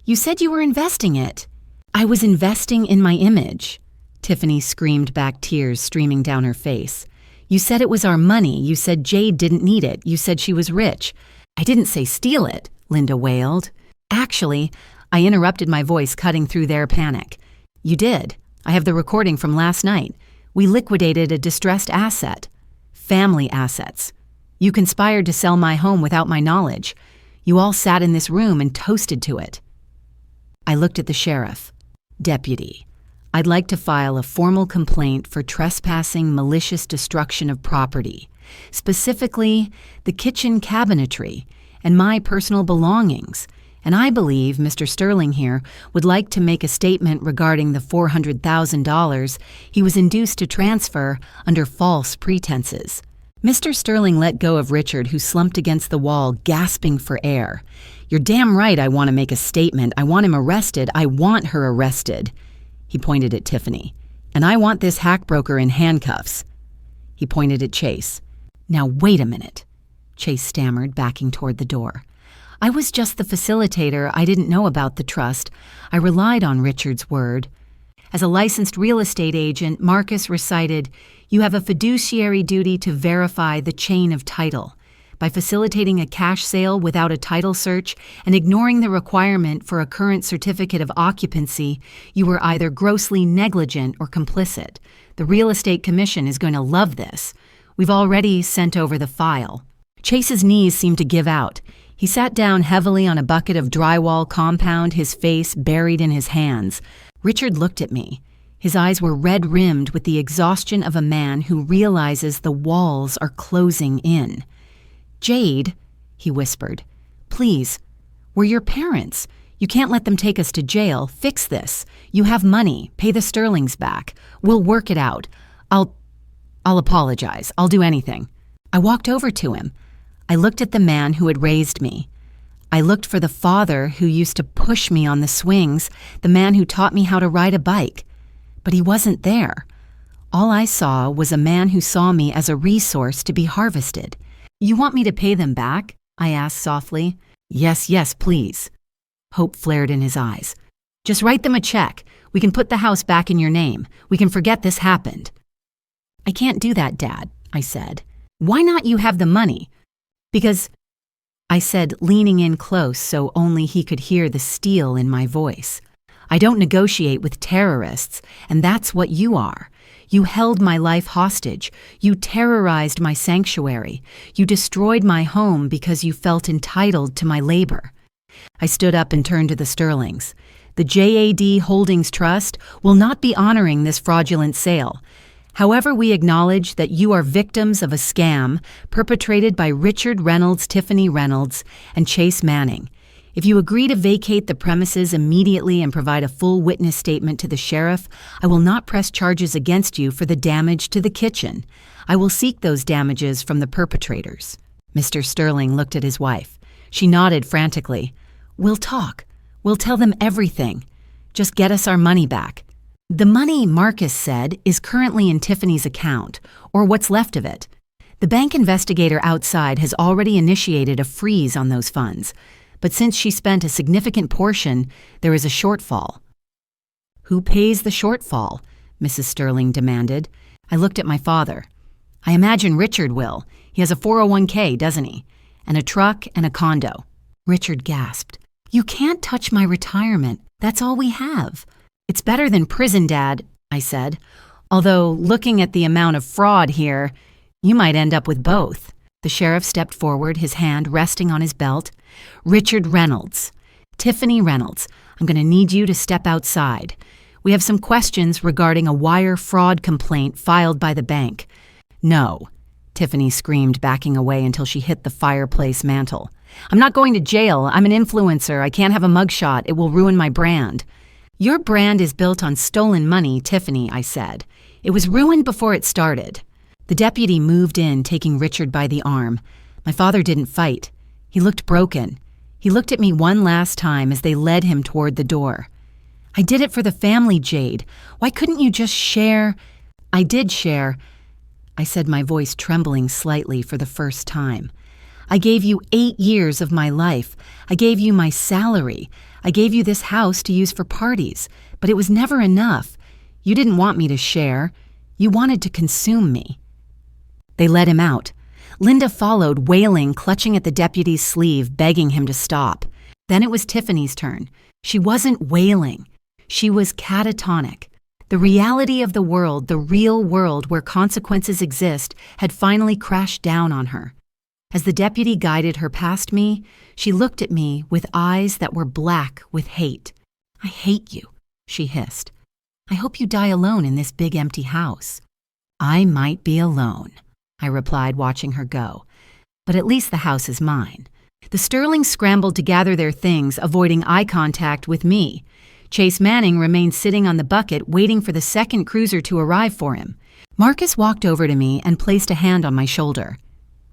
you said you were investing it." "I was investing in my image." Tiffany screamed back, tears streaming down her face. "You said it was our money. You said Jade didn't need it. You said she was rich." "I didn't say steal it," Linda wailed. "Actually," I interrupted, my voice cutting through their panic. "You did. I have the recording from last night. We liquidated a distressed asset. Family assets. You conspired to sell my home without my knowledge. You all sat in this room and toasted to it." I looked at the sheriff. "Deputy, I'd like to file a formal complaint for trespassing malicious destruction of property, specifically the kitchen cabinetry and my personal belongings, and I believe Mr. Sterling here would like to make a statement regarding the $400,000 he was induced to transfer under false pretenses." Mr. Sterling let go of Richard, who slumped against the wall, gasping for air. "You're damn right I want to make a statement. I want him arrested. I want her arrested." He pointed at Tiffany. "And I want this hackbroker in handcuffs." He pointed at Chase. "Now wait a minute," Chase stammered, backing toward the door. "I was just the facilitator. I didn't know about the trust. I relied on Richard's word." As a licensed real estate agent, Marcus recited, "You have a fiduciary duty to verify the chain of title. By facilitating a cash sale without a title search and ignoring the requirement for a current certificate of occupancy, you were either grossly negligent or complicit. The Real Estate Commission is going to love this. We've already sent over the file." Chase's knees seemed to give out. He sat down heavily on a bucket of drywall compound, his face buried in his hands. Richard looked at me. His eyes were red-rimmed with the exhaustion of a man who realizes the walls are closing in. "Jade," he whispered, "please, we're your parents. You can't let them take us to jail. Fix this. You have money. Pay the Sterlings back. We'll work it out. I'll apologize. I'll do anything." I walked over to him. I looked at the man who had raised me. I looked for the father who used to push me on the swings, the man who taught me how to ride a bike. But he wasn't there. All I saw was a man who saw me as a resource to be harvested. "You want me to pay them back?" I asked softly. Yes, please." Hope flared in his eyes. "Just write them a check. We can put the house back in your name. We can forget this happened." "I can't do that, Dad," I said. "Why not? You have the money." "Because," I said, leaning in close so only he could hear the steel in my voice, "I don't negotiate with terrorists, and that's what you are. You held my life hostage. You terrorized my sanctuary. You destroyed my home because you felt entitled to my labor." I stood up and turned to the Sterlings. "The JAD Holdings Trust will not be honoring this fraudulent sale. However, we acknowledge that you are victims of a scam perpetrated by Richard Reynolds, Tiffany Reynolds, and Chase Manning. If you agree to vacate the premises immediately and provide a full witness statement to the sheriff, I will not press charges against you for the damage to the kitchen. I will seek those damages from the perpetrators." Mr. Sterling looked at his wife. She nodded frantically. "We'll talk. We'll tell them everything. Just get us our money back." "The money," Marcus said, "is currently in Tiffany's account, or what's left of it. The bank investigator outside has already initiated a freeze on those funds, but since she spent a significant portion, there is a shortfall." "Who pays the shortfall?" Mrs. Sterling demanded. I looked at my father. "I imagine Richard will. He has a 401k, doesn't he? And a truck and a condo." Richard gasped. "You can't touch my retirement. That's all we have." "It's better than prison, Dad," I said. "Although, looking at the amount of fraud here, you might end up with both." The sheriff stepped forward, his hand resting on his belt. "Richard Reynolds. Tiffany Reynolds, I'm going to need you to step outside. We have some questions regarding a wire fraud complaint filed by the bank." "No," Tiffany screamed, backing away until she hit the fireplace mantel. "I'm not going to jail. I'm an influencer. I can't have a mugshot. It will ruin my brand." "Your brand is built on stolen money, Tiffany," I said. "It was ruined before it started." The deputy moved in, taking Richard by the arm. My father didn't fight. He looked broken. He looked at me one last time as they led him toward the door. "I did it for the family, Jade. Why couldn't you just share?" "I did share," I said, my voice trembling slightly for the first time. "I gave you 8 years of my life. I gave you my salary. I gave you this house to use for parties, but it was never enough. You didn't want me to share. You wanted to consume me." They let him out. Linda followed, wailing, clutching at the deputy's sleeve, begging him to stop. Then it was Tiffany's turn. She wasn't wailing. She was catatonic. The reality of the world, the real world where consequences exist, had finally crashed down on her. As the deputy guided her past me, she looked at me with eyes that were black with hate. "I hate you," she hissed. "I hope you die alone in this big empty house." "I might be alone," I replied, watching her go. "But at least the house is mine." The Sterlings scrambled to gather their things, avoiding eye contact with me. Chase Manning remained sitting on the bucket, waiting for the second cruiser to arrive for him. Marcus walked over to me and placed a hand on my shoulder.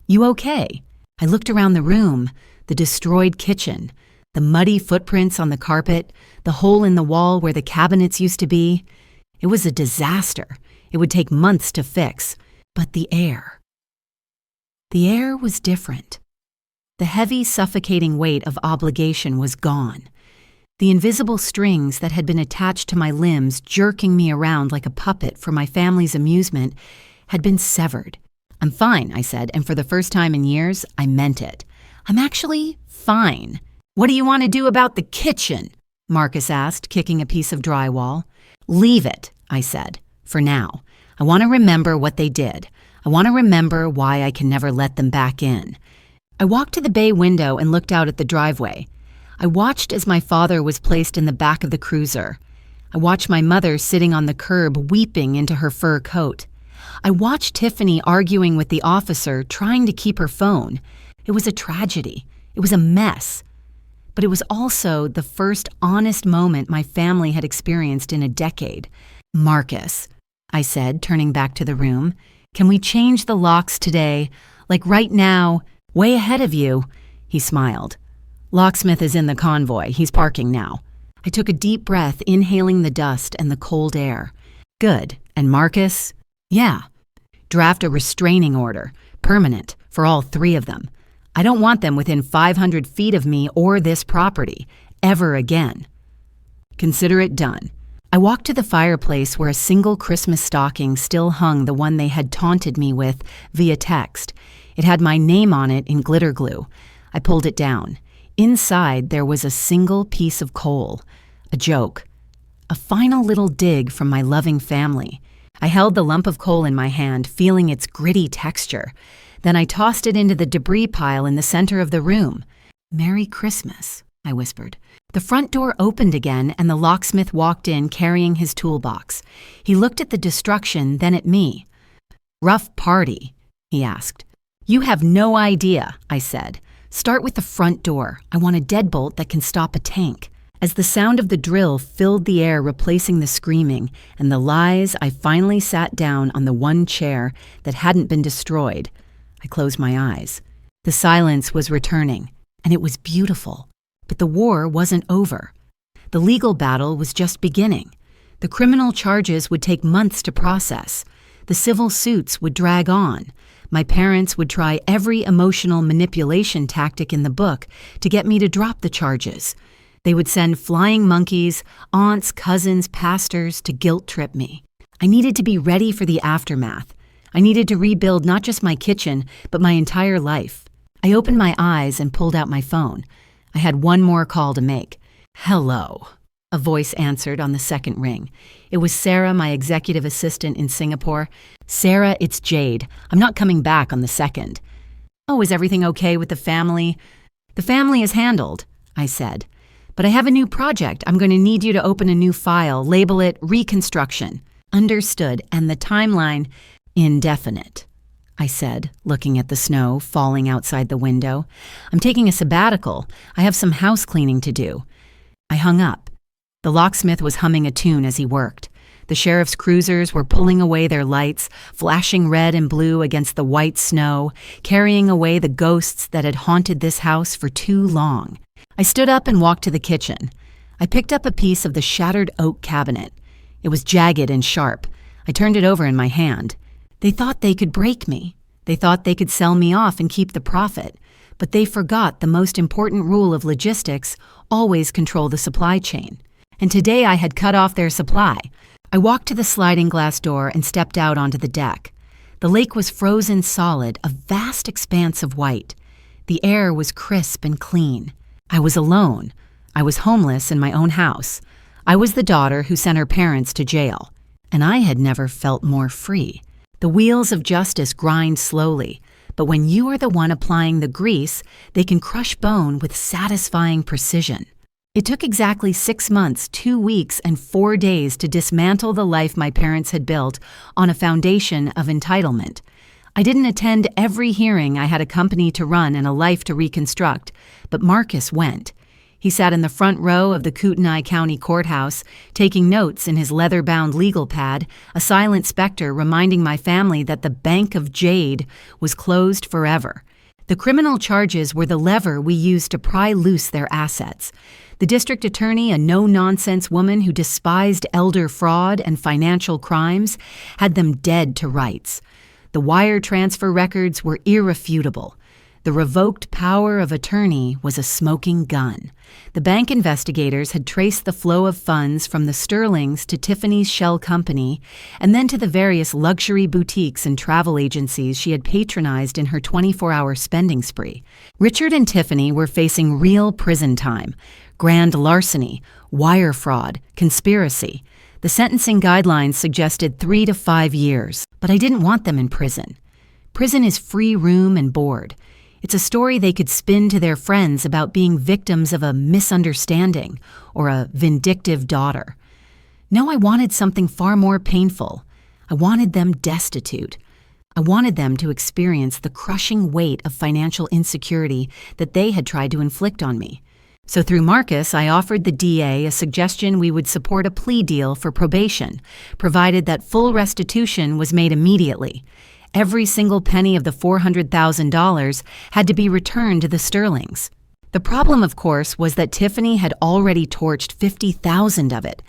"You okay?" I looked around the room, the destroyed kitchen, the muddy footprints on the carpet, the hole in the wall where the cabinets used to be. It was a disaster. It would take months to fix. But the air. The air was different. The heavy, suffocating weight of obligation was gone. The invisible strings that had been attached to my limbs, jerking me around like a puppet for my family's amusement, had been severed. "I'm fine," I said, and for the first time in years, I meant it. "I'm actually fine." "What do you want to do about the kitchen?" Marcus asked, kicking a piece of drywall. "Leave it," I said, "for now. I want to remember what they did. I want to remember why I can never let them back in." I walked to the bay window and looked out at the driveway. I watched as my father was placed in the back of the cruiser. I watched my mother sitting on the curb weeping into her fur coat. I watched Tiffany arguing with the officer, trying to keep her phone. It was a tragedy. It was a mess. But it was also the first honest moment my family had experienced in a decade. "Marcus," I said, turning back to the room, "can we change the locks today? Like right now, way ahead of you." He smiled. "Locksmith is in the convoy. He's parking now." I took a deep breath, inhaling the dust and the cold air. "Good. And Marcus?" "Yeah. Draft a restraining order, permanent, for all three of them. I don't want them within 500 feet of me or this property, ever again." "Consider it done." I walked to the fireplace where a single Christmas stocking still hung, the one they had taunted me with via text. It had my name on it in glitter glue. I pulled it down. Inside, there was a single piece of coal. A joke. A final little dig from my loving family. I held the lump of coal in my hand, feeling its gritty texture. Then I tossed it into the debris pile in the center of the room. "Merry Christmas," I whispered. The front door opened again, and the locksmith walked in carrying his toolbox. He looked at the destruction, then at me. "Rough party?" he asked. "You have no idea," I said. "Start with the front door. I want a deadbolt that can stop a tank." As the sound of the drill filled the air, replacing the screaming and the lies, I finally sat down on the one chair that hadn't been destroyed. I closed my eyes. The silence was returning, and it was beautiful. But the war wasn't over. The legal battle was just beginning. The criminal charges would take months to process. The civil suits would drag on. My parents would try every emotional manipulation tactic in the book to get me to drop the charges. They would send flying monkeys, aunts, cousins, pastors to guilt trip me. I needed to be ready for the aftermath. I needed to rebuild not just my kitchen, but my entire life. I opened my eyes and pulled out my phone. I had one more call to make. "Hello," a voice answered on the second ring. It was Sarah, my executive assistant in Singapore. "Sarah, it's Jade. I'm not coming back on the 2nd. "Oh, is everything okay with the family?" "The family is handled," I said. "But I have a new project. I'm going to need you to open a new file, label it Reconstruction." "Understood, and the timeline, indefinite," I said, looking at the snow falling outside the window. "I'm taking a sabbatical. I have some house cleaning to do." I hung up. The locksmith was humming a tune as he worked. The sheriff's cruisers were pulling away their lights, flashing red and blue against the white snow, carrying away the ghosts that had haunted this house for too long. I stood up and walked to the kitchen. I picked up a piece of the shattered oak cabinet. It was jagged and sharp. I turned it over in my hand. They thought they could break me. They thought they could sell me off and keep the profit. But they forgot the most important rule of logistics: always control the supply chain. And today I had cut off their supply. I walked to the sliding glass door and stepped out onto the deck. The lake was frozen solid, a vast expanse of white. The air was crisp and clean. I was alone. I was homeless in my own house. I was the daughter who sent her parents to jail. And I had never felt more free. The wheels of justice grind slowly, but when you are the one applying the grease, they can crush bone with satisfying precision. It took exactly 6 months, 2 weeks, and 4 days to dismantle the life my parents had built on a foundation of entitlement. I didn't attend every hearing I had a company to run and a life to reconstruct, but Marcus went. He sat in the front row of the Kootenai County Courthouse, taking notes in his leather-bound legal pad, a silent specter reminding my family that the Bank of Jade was closed forever. The criminal charges were the lever we used to pry loose their assets. The district attorney, a no-nonsense woman who despised elder fraud and financial crimes, had them dead to rights. The wire transfer records were irrefutable. The revoked power of attorney was a smoking gun. The bank investigators had traced the flow of funds from the Sterlings to Tiffany's shell company and then to the various luxury boutiques and travel agencies she had patronized in her 24-hour spending spree. Richard and Tiffany were facing real prison time: grand larceny, wire fraud, conspiracy. The sentencing guidelines suggested 3 to 5 years, but I didn't want them in prison. Prison is free room and board. It's a story they could spin to their friends about being victims of a misunderstanding or a vindictive daughter. No, I wanted something far more painful. I wanted them destitute. I wanted them to experience the crushing weight of financial insecurity that they had tried to inflict on me. So through Marcus, I offered the DA a suggestion we would support a plea deal for probation, provided that full restitution was made immediately. Every single penny of the $400,000 had to be returned to the Sterlings. The problem, of course, was that Tiffany had already torched $50,000 of it,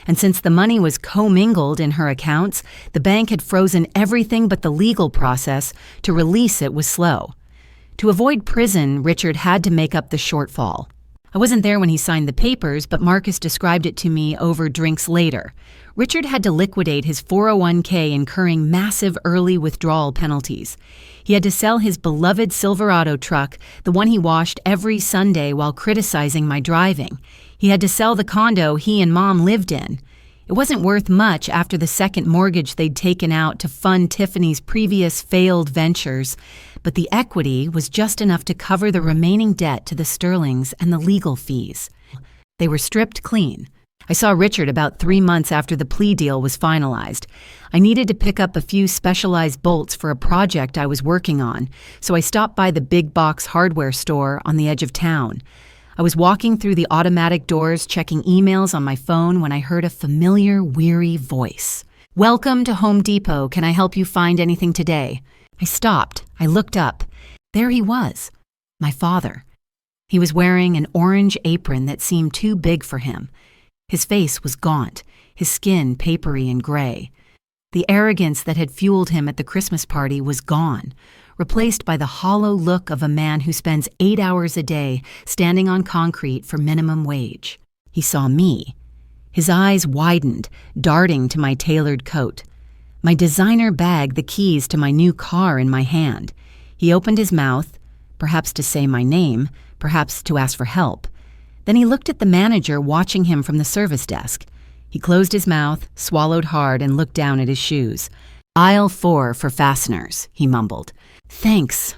and since the money was commingled in her accounts, the bank had frozen everything but the legal process to release it was slow. To avoid prison, Richard had to make up the shortfall. I wasn't there when he signed the papers, but Marcus described it to me over drinks later. Richard had to liquidate his 401k, incurring massive early withdrawal penalties. He had to sell his beloved Silverado truck, the one he washed every Sunday while criticizing my driving. He had to sell the condo he and Mom lived in. It wasn't worth much after the second mortgage they'd taken out to fund Tiffany's previous failed ventures, but the equity was just enough to cover the remaining debt to the Sterlings and the legal fees. They were stripped clean. I saw Richard about 3 months after the plea deal was finalized. I needed to pick up a few specialized bolts for a project I was working on, so I stopped by the big box hardware store on the edge of town. I was walking through the automatic doors, checking emails on my phone, when I heard a familiar, weary voice. "Welcome to Home Depot. Can I help you find anything today?" I stopped. I looked up. There he was, my father. He was wearing an orange apron that seemed too big for him. His face was gaunt, his skin papery and gray. The arrogance that had fueled him at the Christmas party was gone, replaced by the hollow look of a man who spends 8 hours a day standing on concrete for minimum wage. He saw me. His eyes widened, darting to my tailored coat. My designer bag, the keys to my new car in my hand. He opened his mouth, perhaps to say my name, perhaps to ask for help. Then he looked at the manager watching him from the service desk. He closed his mouth, swallowed hard, and looked down at his shoes. "Aisle 4 for fasteners," he mumbled. "Thanks,"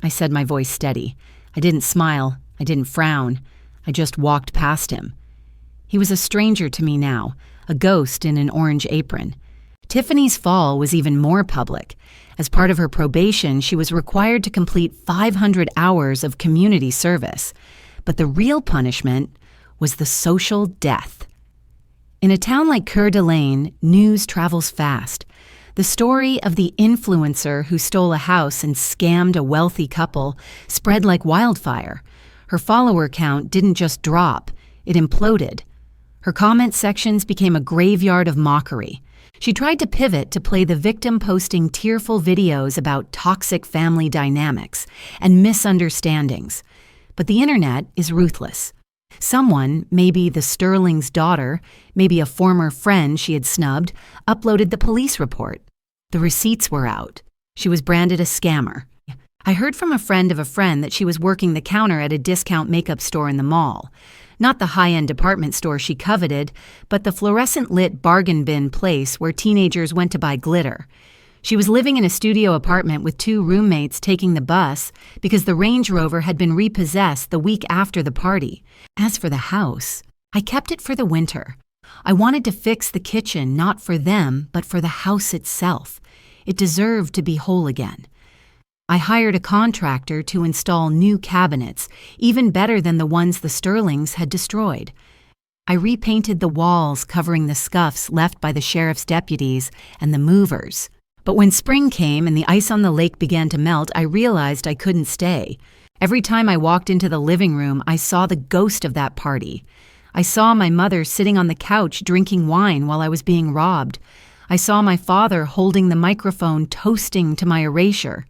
I said, my voice steady. I didn't smile. I didn't frown. I just walked past him. He was a stranger to me now, a ghost in an orange apron. Tiffany's fall was even more public. As part of her probation, she was required to complete 500 hours of community service. But the real punishment was the social death. In a town like Coeur d'Alene, news travels fast. The story of the influencer who stole a house and scammed a wealthy couple spread like wildfire. Her follower count didn't just drop, it imploded. Her comment sections became a graveyard of mockery. She tried to pivot to play the victim posting tearful videos about toxic family dynamics and misunderstandings. But the internet is ruthless. Someone, maybe the Sterling's daughter, maybe a former friend she had snubbed, uploaded the police report. The receipts were out. She was branded a scammer. I heard from a friend of a friend that she was working the counter at a discount makeup store in the mall. Not the high-end department store she coveted, but the fluorescent-lit bargain bin place where teenagers went to buy glitter. She was living in a studio apartment with 2 roommates taking the bus because the Range Rover had been repossessed the week after the party. As for the house, I kept it for the winter. I wanted to fix the kitchen not for them, but for the house itself. It deserved to be whole again. I hired a contractor to install new cabinets, even better than the ones the Sterlings had destroyed. I repainted the walls covering the scuffs left by the sheriff's deputies and the movers. But when spring came and the ice on the lake began to melt, I realized I couldn't stay. Every time I walked into the living room, I saw the ghost of that party. I saw my mother sitting on the couch drinking wine while I was being robbed. I saw my father holding the microphone toasting to my erasure.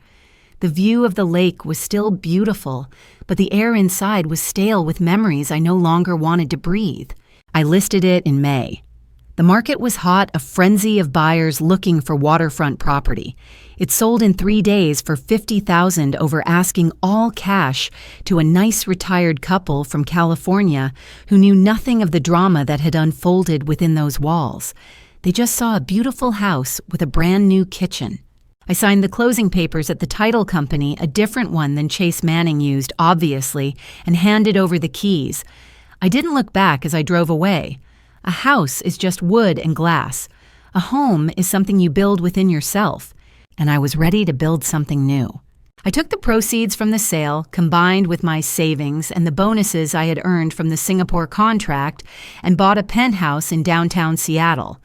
The view of the lake was still beautiful, but the air inside was stale with memories I no longer wanted to breathe. I listed it in May. The market was hot, a frenzy of buyers looking for waterfront property. It sold in 3 days for $50,000 over asking all cash to a nice retired couple from California who knew nothing of the drama that had unfolded within those walls. They just saw a beautiful house with a brand new kitchen. I signed the closing papers at the title company, a different one than Chase Manning used, obviously, and handed over the keys. I didn't look back as I drove away. A house is just wood and glass. A home is something you build within yourself, and I was ready to build something new. I took the proceeds from the sale, combined with my savings and the bonuses I had earned from the Singapore contract, and bought a penthouse in downtown Seattle.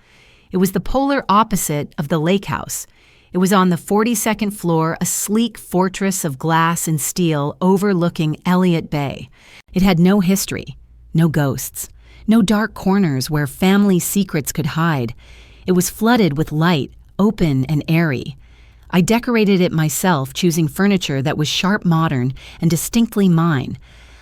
It was the polar opposite of the lake house. It was on the 42nd floor, a sleek fortress of glass and steel overlooking Elliott Bay. It had no history, no ghosts. No dark corners where family secrets could hide. It was flooded with light, open and airy. I decorated it myself, choosing furniture that was sharp modern and distinctly mine.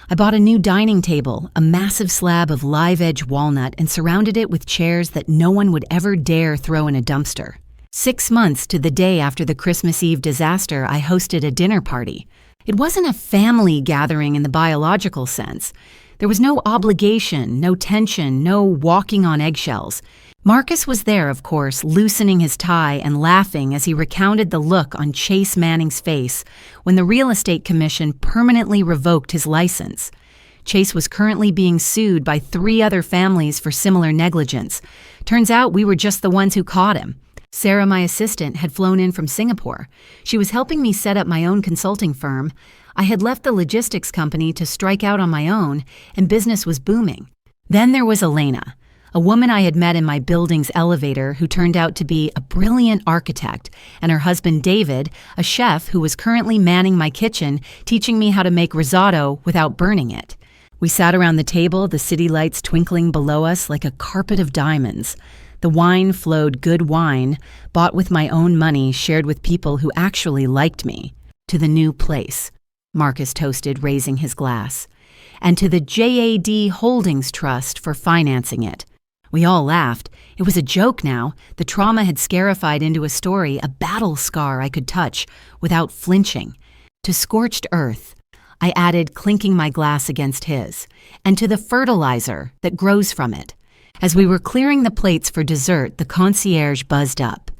I bought a new dining table, a massive slab of live-edge walnut, and surrounded it with chairs that no one would ever dare throw in a dumpster. 6 months to the day after the Christmas Eve disaster, I hosted a dinner party. It wasn't a family gathering in the biological sense. There was no obligation, no tension, no walking on eggshells. Marcus was there, of course, loosening his tie and laughing as he recounted the look on Chase Manning's face when the Real Estate Commission permanently revoked his license. Chase was currently being sued by 3 other families for similar negligence. Turns out we were just the ones who caught him. Sarah, my assistant, had flown in from Singapore. She was helping me set up my own consulting firm. I had left the logistics company to strike out on my own, and business was booming. Then there was Elena, a woman I had met in my building's elevator who turned out to be a brilliant architect, and her husband David, a chef who was currently manning my kitchen, teaching me how to make risotto without burning it. We sat around the table, the city lights twinkling below us like a carpet of diamonds. The wine flowed, good wine, bought with my own money, shared with people who actually liked me. To the new place, Marcus toasted, raising his glass. And to the JAD Holdings Trust for financing it. We all laughed. It was a joke now. The trauma had scarified into a story, a battle scar I could touch without flinching. To scorched earth, I added, clinking my glass against his, and to the fertilizer that grows from it. As we were clearing the plates for dessert, the concierge buzzed up.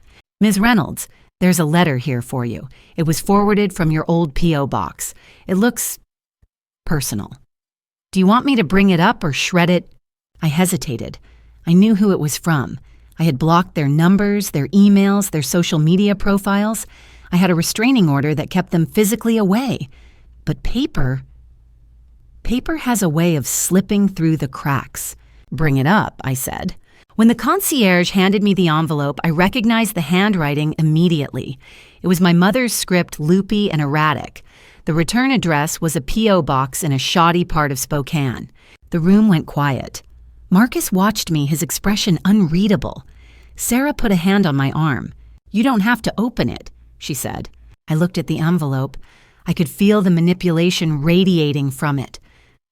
"Ms. Reynolds, there's a letter here for you. It was forwarded from your old P.O. box. It looks personal. Do you want me to bring it up or shred it?" I hesitated. I knew who it was from. I had blocked their numbers, their emails, their social media profiles. I had a restraining order that kept them physically away. But paper has a way of slipping through the cracks. "Bring it up," I said. When the concierge handed me the envelope, I recognized the handwriting immediately. It was my mother's script, loopy and erratic. The return address was a P.O. box in a shoddy part of Spokane. The room went quiet. Marcus watched me, his expression unreadable. Sarah put a hand on my arm. "You don't have to open it," she said. I looked at the envelope. I could feel the manipulation radiating from it.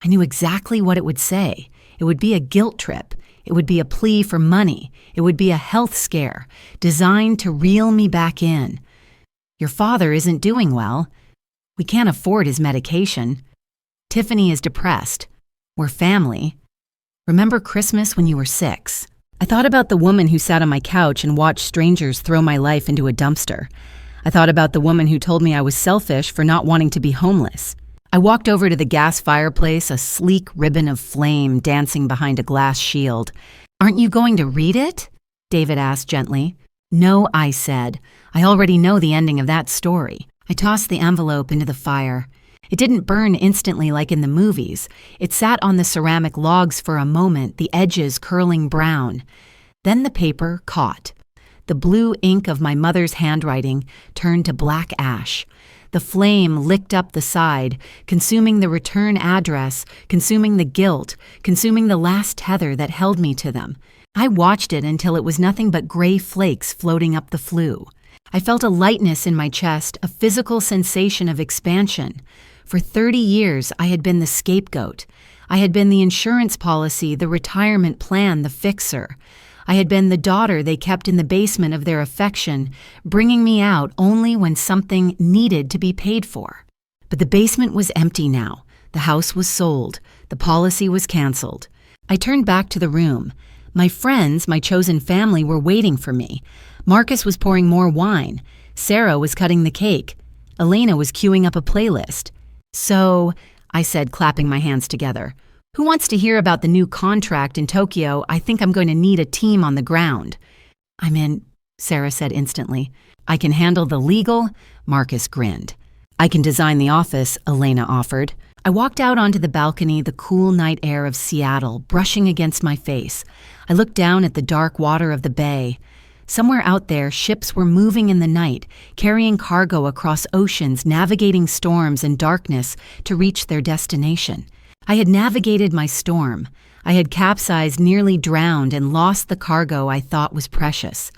I knew exactly what it would say. It would be a guilt trip. It would be a plea for money. It would be a health scare, designed to reel me back in. "Your father isn't doing well. We can't afford his medication. Tiffany is depressed. We're family. Remember Christmas when you were 6? I thought about the woman who sat on my couch and watched strangers throw my life into a dumpster. I thought about the woman who told me I was selfish for not wanting to be homeless. I walked over to the gas fireplace, a sleek ribbon of flame dancing behind a glass shield. "Aren't you going to read it?" David asked gently. "No," I said. "I already know the ending of that story." I tossed the envelope into the fire. It didn't burn instantly like in the movies. It sat on the ceramic logs for a moment, the edges curling brown. Then the paper caught. The blue ink of my mother's handwriting turned to black ash. The flame licked up the side, consuming the return address, consuming the guilt, consuming the last tether that held me to them. I watched it until it was nothing but gray flakes floating up the flue. I felt a lightness in my chest, a physical sensation of expansion. For 30 years, I had been the scapegoat. I had been the insurance policy, the retirement plan, the fixer. I had been the daughter they kept in the basement of their affection, bringing me out only when something needed to be paid for. But the basement was empty now. The house was sold. The policy was canceled. I turned back to the room. My friends, my chosen family, were waiting for me. Marcus was pouring more wine. Sarah was cutting the cake. Elena was queuing up a playlist. "So," I said, clapping my hands together, "who wants to hear about the new contract in Tokyo? I think I'm going to need a team on the ground." "I'm in," Sarah said instantly. "I can handle the legal," Marcus grinned. "I can design the office," Elena offered. I walked out onto the balcony, the cool night air of Seattle brushing against my face. I looked down at the dark water of the bay. Somewhere out there, ships were moving in the night, carrying cargo across oceans, navigating storms and darkness to reach their destination. I had navigated my storm. I had capsized, nearly drowned, and lost the cargo I thought was precious.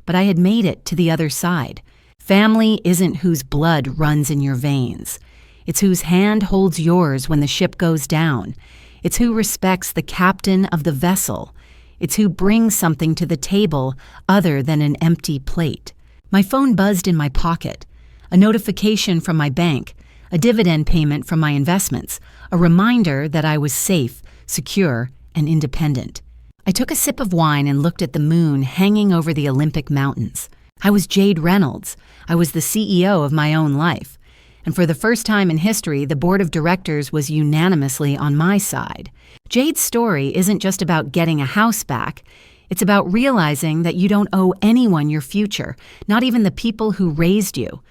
But I had made it to the other side. Family isn't whose blood runs in your veins. It's whose hand holds yours when the ship goes down. It's who respects the captain of the vessel. It's who brings something to the table other than an empty plate. My phone buzzed in my pocket. A notification from my bank, a dividend payment from my investments, a reminder that I was safe, secure, and independent. I took a sip of wine and looked at the moon hanging over the Olympic Mountains. I was Jade Reynolds. I was the CEO of my own life. And for the first time in history, the board of directors was unanimously on my side. Jade's story isn't just about getting a house back. It's about realizing that you don't owe anyone your future, not even the people who raised you.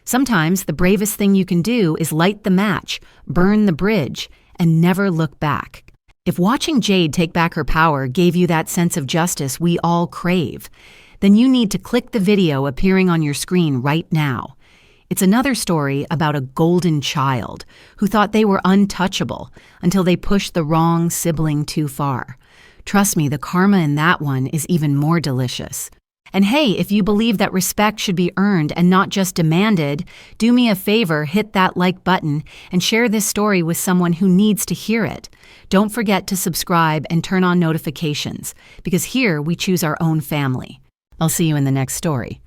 Sometimes the bravest thing you can do is light the match, burn the bridge, and never look back. If watching Jade take back her power gave you that sense of justice we all crave, then you need to click the video appearing on your screen right now. It's another story about a golden child who thought they were untouchable until they pushed the wrong sibling too far. Trust me, the karma in that one is even more delicious. And hey, if you believe that respect should be earned and not just demanded, do me a favor, hit that like button and share this story with someone who needs to hear it. Don't forget to subscribe and turn on notifications, because here we choose our own family. I'll see you in the next story.